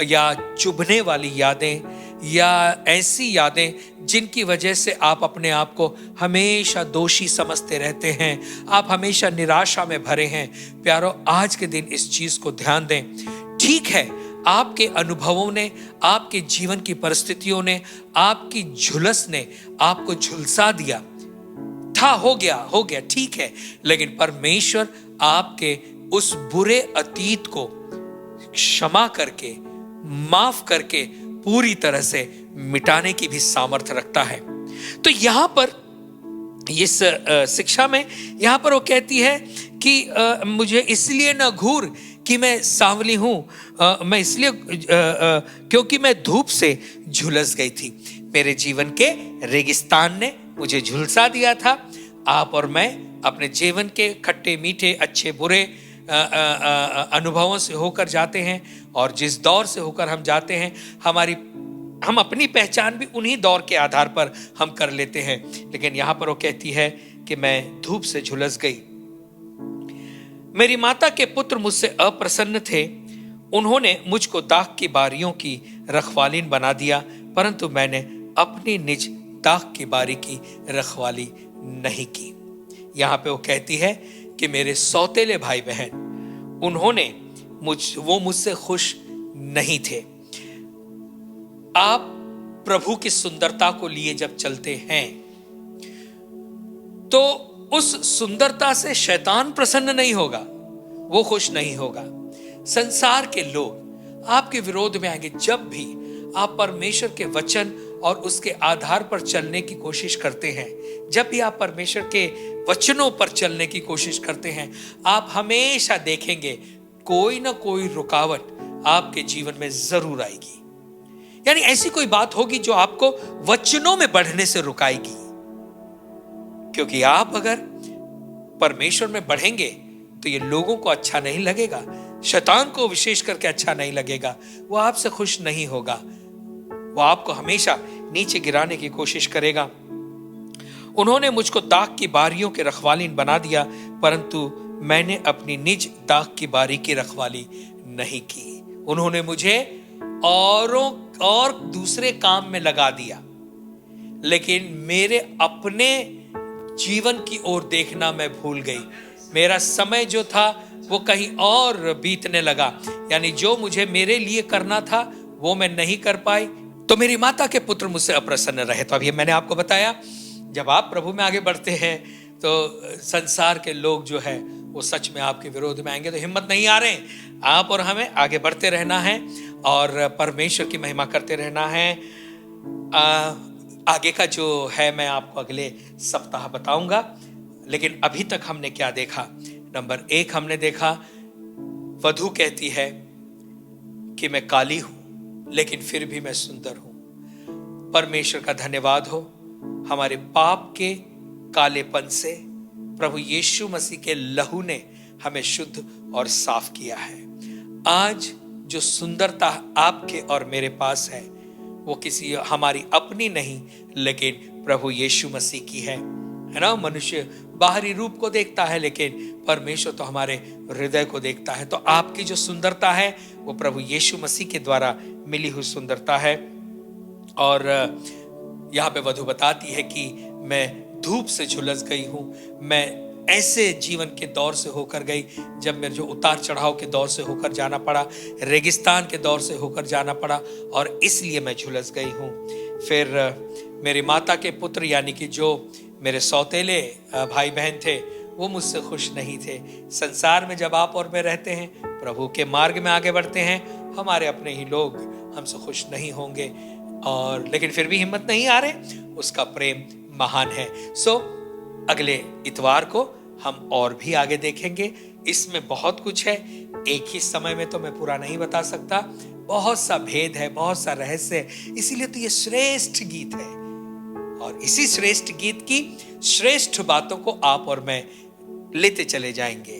या चुभने वाली यादें या ऐसी यादें जिनकी वजह से आप अपने आप को हमेशा दोषी समझते रहते हैं, आप हमेशा निराशा में भरे हैं, प्यारो आज के दिन इस चीज को ध्यान दें। ठीक है, आपके अनुभवों ने, आपके जीवन की परिस्थितियों ने, आपकी झुलस ने आपको झुलसा दिया था, हो गया, ठीक है, लेकिन परमेश्वर आपके उस बुरे अतीत को क्षमा करके, माफ करके पूरी तरह से मिटाने की भी सामर्थ्य रखता है। तो यहां पर इस शिक्षा में यहां पर वो कहती है कि मुझे इसलिए न घूर कि मैं सांवली हूं, मैं इसलिए क्योंकि मैं धूप से झुलस गई थी। मेरे जीवन के रेगिस्तान ने मुझे झुलसा दिया था। आप और मैं अपने जीवन के खट्टे मीठे, अच्छे बुरे अनुभवों से होकर जाते हैं, और जिस दौर से होकर हम जाते हैं, हम अपनी पहचान भी उन्हीं दौर के आधार पर हम कर लेते हैं। लेकिन यहां पर वो कहती है कि मैं धूप से झुलस गई। मेरी माता के पुत्र मुझसे अप्रसन्न थे, उन्होंने मुझको दाख की बारियों की रखवालीन बना दिया, परंतु मैंने अपनी निज दाख की बारी की रखवाली नहीं की। यहां पे वो कहती है कि मेरे सौतेले भाई बहन, वो मुझसे खुश नहीं थे। आप प्रभु की सुंदरता को लिए जब चलते हैं, तो उस सुंदरता से शैतान प्रसन्न नहीं होगा, वो खुश नहीं होगा। संसार के लोग आपके विरोध में आएंगे। जब भी आप परमेश्वर के वचन और उसके आधार पर चलने की कोशिश करते हैं, जब भी आप परमेश्वर के वचनों पर चलने की कोशिश करते हैं, आप हमेशा देखेंगे कोई ना कोई रुकावट आपके जीवन में जरूर आएगी। यानी ऐसी कोई बात होगी जो आपको वचनों में बढ़ने से रुकाएगी। क्योंकि आप अगर परमेश्वर में बढ़ेंगे तो ये लोगों को अच्छा नहीं लगेगा, शैतान को विशेष करके अच्छा नहीं लगेगा। वो आपसे खुश नहीं होगा, वो आपको हमेशा नीचे गिराने की कोशिश करेगा। उन्होंने मुझको दाख की बारियों के रखवालीन बना दिया, परंतु मैंने अपनी निज दाख की बारी की रखवाली नहीं की। उन्होंने मुझे औरों और दूसरे काम में लगा दिया, लेकिन मेरे अपने जीवन की ओर देखना मैं भूल गई। मेरा समय जो था वो कहीं और बीतने लगा, यानी जो मुझे मेरे लिए करना था वो मैं नहीं कर पाई, तो मेरी माता के पुत्र मुझसे अप्रसन्न रहे। तो अभी मैंने आपको बताया, जब आप प्रभु में आगे बढ़ते हैं तो संसार के लोग जो है वो सच में आपके विरोध में आएंगे। तो हिम्मत नहीं आ रहे, आप और हमें आगे बढ़ते रहना है और परमेश्वर की महिमा करते रहना है। आगे का जो है मैं आपको अगले सप्ताह बताऊंगा, लेकिन अभी तक हमने क्या देखा? नंबर 1 हमने देखा, वधू कहती है कि मैं काली हूं लेकिन फिर भी मैं सुंदर हूं। परमेश्वर का धन्यवाद हो, हमारे पाप के कालेपन से प्रभु यीशु मसीह के लहू ने हमें शुद्ध और साफ किया है। आज जो सुंदरता आपके और मेरे पास है वो किसी हमारी अपनी नहीं, लेकिन प्रभु यीशु मसीह की है ना। मनुष्य बाहरी रूप को देखता है, लेकिन परमेश्वर तो हमारे हृदय को देखता है। तो आपकी जो सुंदरता है वो प्रभु यीशु मसीह के द्वारा मिली हुई सुंदरता है। और यहाँ पे वधू बताती है कि मैं धूप से झुलस गई हूं, मैं ऐसे जीवन के दौर से होकर गई जब मेरे जो उतार चढ़ाव के दौर से होकर जाना पड़ा, रेगिस्तान के दौर से होकर जाना पड़ा, और इसलिए मैं झुलस गई हूं। फिर मेरी माता के पुत्र यानी कि जो मेरे सौतेले भाई बहन थे वो मुझसे खुश नहीं थे। संसार में जब आप और मैं रहते हैं, प्रभु के मार्ग में आगे बढ़ते हैं, हमारे अपने ही लोग हमसे खुश नहीं होंगे, और लेकिन फिर भी हिम्मत नहीं आ रहे, उसका प्रेम महान है। सो अगले इतवार को हम और भी आगे देखेंगे। इसमें बहुत कुछ है, एक ही समय में तो मैं पूरा नहीं बता सकता, बहुत सा भेद है, बहुत सा रहस्य है, इसीलिए तो ये श्रेष्ठ गीत है। और इसी श्रेष्ठ गीत की श्रेष्ठ बातों को आप और मैं लेते चले जाएंगे।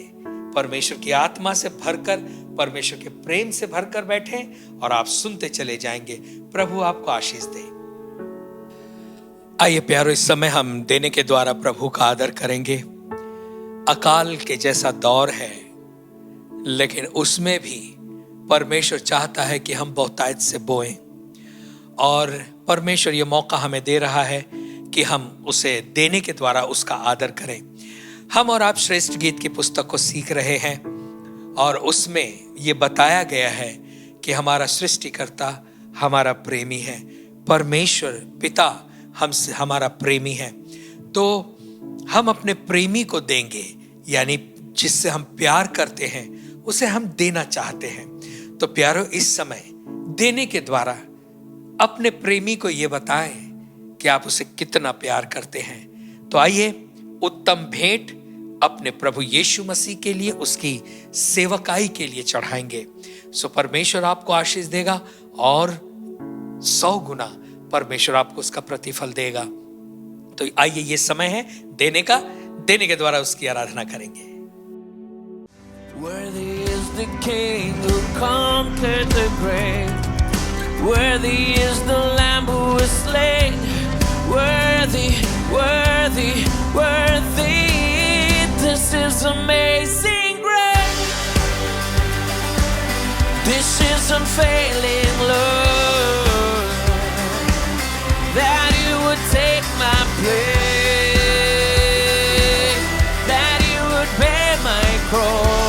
परमेश्वर की आत्मा से भरकर, परमेश्वर के प्रेम से भरकर बैठे और आप सुनते चले जाएंगे। प्रभु आपको आशीष दे। आइए प्यारो, इस समय हम देने के द्वारा प्रभु का आदर करेंगे। अकाल के जैसा दौर है, लेकिन उसमें भी परमेश्वर चाहता है कि हम बहुतायत से बोएं, और परमेश्वर ये मौका हमें दे रहा है कि हम उसे देने के द्वारा उसका आदर करें। हम और आप श्रेष्ठ गीत की पुस्तक को सीख रहे हैं, और उसमें ये बताया गया है कि हमारा सृष्टिकर्ता हमारा प्रेमी है। परमेश्वर पिता हमसे हमारा प्रेमी है, तो हम अपने प्रेमी को देंगे, यानी जिससे हम प्यार करते हैं उसे हम देना चाहते हैं। तो प्यारो, इस समय देने के द्वारा अपने प्रेमी को यह बताएं कि आप उसे कितना प्यार करते हैं। तो आइए उत्तम भेंट अपने प्रभु यीशु मसीह के लिए, उसकी सेवकाई के लिए चढ़ाएंगे। सो परमेश्वर आपको आशीष देगा और 100 गुना परमेश्वर आपको उसका प्रतिफल देगा। तो आइए, ये समय है देने का, देने के द्वारा उसकी आराधना करेंगे। Worthy is the King who conquered the grave. Worthy is the Lamb who was slain. Worthy, worthy, worthy. This is amazing grace. This is unfailing love. That you would take my place. That you would bear my cross.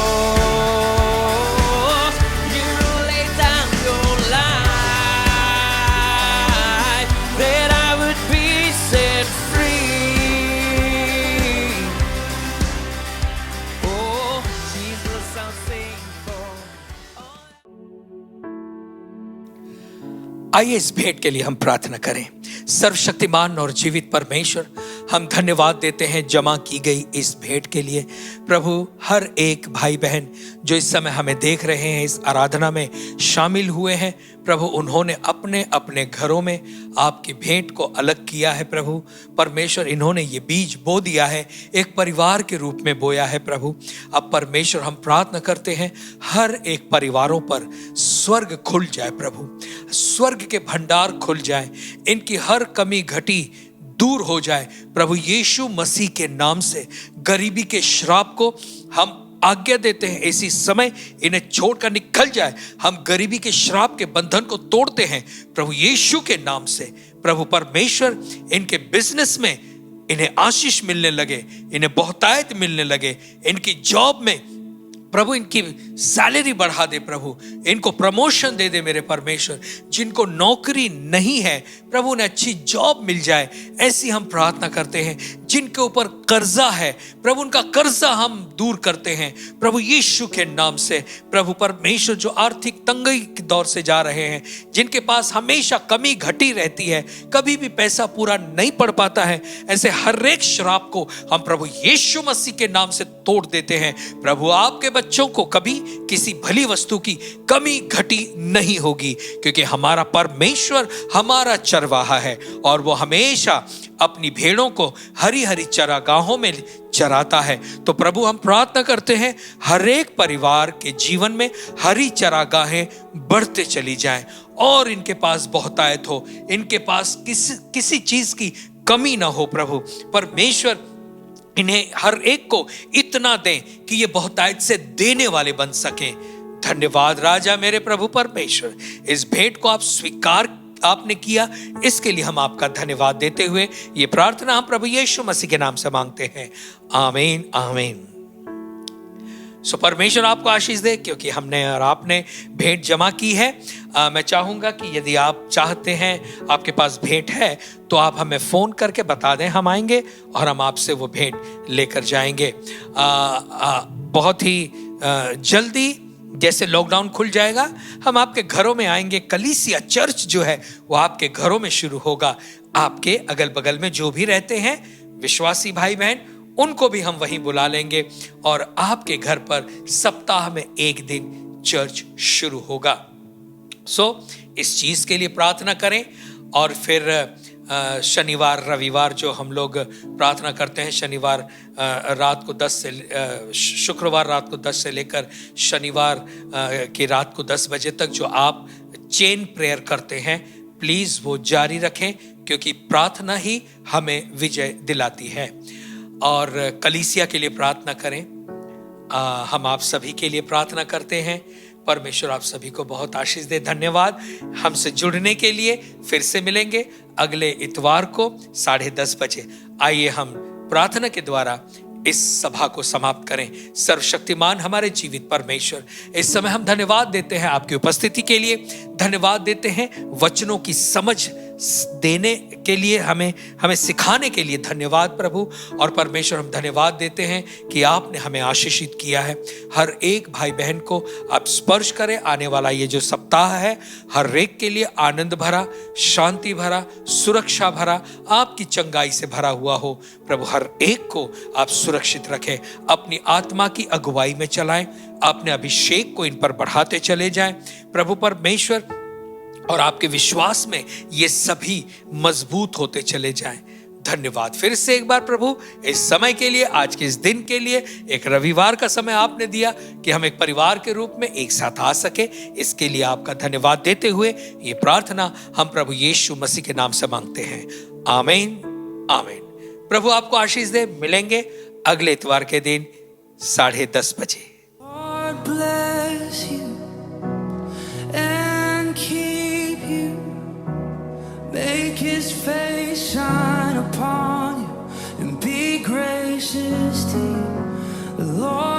आइए इस भेंट के लिए हम प्रार्थना करें। सर्वशक्तिमान और जीवित परमेश्वर, हम धन्यवाद देते हैं जमा की गई इस भेंट के लिए। प्रभु, हर एक भाई बहन जो इस समय हमें देख रहे हैं, इस आराधना में शामिल हुए हैं, प्रभु उन्होंने अपने अपने घरों में आपकी भेंट को अलग किया है। प्रभु परमेश्वर, इन्होंने ये बीज बो दिया है, एक परिवार के रूप में बोया है। प्रभु अब परमेश्वर हम प्रार्थना करते हैं हर एक परिवारों पर स्वर्ग खुल जाए। प्रभु स्वर्ग के भंडार खुल जाए, इनकी हर कमी घटी दूर हो जाए। प्रभु यीशु मसीह के नाम से गरीबी के श्राप को हम आज्ञा देते हैं, इसी समय इन्हें छोड़कर निकल जाए। हम गरीबी के श्राप के बंधन को तोड़ते हैं प्रभु यीशु के नाम से। प्रभु परमेश्वर, इनके बिजनेस में इन्हें आशीष मिलने लगे, इन्हें बहुतायत मिलने लगे, इनकी जॉब में प्रभु इनकी सैलरी बढ़ा दे। प्रभु इनको प्रमोशन दे दे मेरे परमेश्वर। जिनको नौकरी नहीं है प्रभु उन्हें अच्छी जॉब मिल जाए, ऐसी हम प्रार्थना करते हैं। जिनके ऊपर कर्जा है प्रभु उनका कर्जा हम दूर करते हैं प्रभु यीशु के नाम से। प्रभु परमेश्वर, जो आर्थिक तंगी के दौर से जा रहे हैं, जिनके पास हमेशा कमी घटी रहती है, कभी भी पैसा पूरा नहीं पड़ पाता है, ऐसे हर एक श्राप को हम प्रभु यीशु मसीह के नाम से तोड़ देते हैं। प्रभु आपके बच्चों को कभी किसी भली वस्तु की कमी घटी नहीं होगी, क्योंकि हमारा परमेश्वर हमारा चरवाहा है और वो हमेशा अपनी भेड़ों को हरी हरी चरागाहों में चराता है। तो प्रभु हम प्रार्थना करते हैं हर एक परिवार के जीवन में हरी चरागाहें बढ़ते चली जाएं और इनके पास बहुतायत हो, इनके पास किसी चीज की कमी ना हो। प्रभु परमेश्वर, इन्हें हर एक को इतना दें कि ये बहुतायत से देने वाले बन सकें। धन्यवाद राजा मेरे प्रभु परमेश्वर, इस भेंट को आप स्वीकार आपने किया, इसके लिए हम आपका धन्यवाद देते हुए ये प्रार्थना हम प्रभु यीशु मसीह के नाम से मांगते हैं। आमीन आमीन। सो परमेश्वर आपको आशीष दे, क्योंकि हमने और आपने भेंट जमा की है। मैं चाहूंगा कि यदि आप चाहते हैं, आपके पास भेंट है, तो आप हमें फोन करके बता दें, हम आएंगे और हम आपसे वो भेंट लेकर जाएंगे। बहुत ही जल्दी जैसे लॉकडाउन खुल जाएगा हम आपके घरों में आएंगे। कलीसिया चर्च जो है वो आपके घरों में शुरू होगा। आपके अगल बगल में जो भी रहते हैं विश्वासी भाई बहन, उनको भी हम वहीं बुला लेंगे और आपके घर पर सप्ताह में एक दिन चर्च शुरू होगा। सो इस चीज के लिए प्रार्थना करें। और फिर शनिवार रविवार जो हम लोग प्रार्थना करते हैं, शनिवार रात को 10 से शुक्रवार रात को 10 से लेकर शनिवार की रात को 10 बजे तक जो आप चेन प्रेयर करते हैं, प्लीज वो जारी रखें, क्योंकि प्रार्थना ही हमें विजय दिलाती है। और कलीसिया के लिए प्रार्थना करें। हम आप सभी के लिए प्रार्थना करते हैं। परमेश्वर आप सभी को बहुत आशीष दे। धन्यवाद हमसे जुड़ने के लिए। फिर से मिलेंगे अगले इतवार को 10:30 बजे। आइए हम प्रार्थना के द्वारा इस सभा को समाप्त करें। सर्वशक्तिमान हमारे जीवित परमेश्वर, इस समय हम धन्यवाद देते हैं आपकी उपस्थिति के लिए, धन्यवाद देते हैं वचनों की समझ देने के लिए, हमें सिखाने के लिए धन्यवाद प्रभु। और परमेश्वर हम धन्यवाद देते हैं कि आपने हमें आशीषित किया है। हर एक भाई बहन को आप स्पर्श करें। आने वाला ये जो सप्ताह है हर एक के लिए आनंद भरा, शांति भरा, सुरक्षा भरा, आपकी चंगाई से भरा हुआ हो प्रभु। हर एक को आप सुरक्षित रखें, अपनी आत्मा की अगुवाई में चलाएं, अपने अभिषेक को इन पर बढ़ाते चले जाएं प्रभु परमेश्वर। और आपके विश्वास में ये सभी मजबूत होते चले जाएं। धन्यवाद फिर से एक बार प्रभु इस समय के लिए, आज के इस दिन के लिए। एक रविवार का समय आपने दिया कि हम एक परिवार के रूप में एक साथ आ सके, इसके लिए आपका धन्यवाद देते हुए ये प्रार्थना हम प्रभु यीशु मसीह के नाम से मांगते हैं। आमीन आमीन। प्रभु आपको आशीष दे। मिलेंगे अगले इतवार के दिन 10:30 बजे। Make his face shine upon you and be gracious to you. The Lord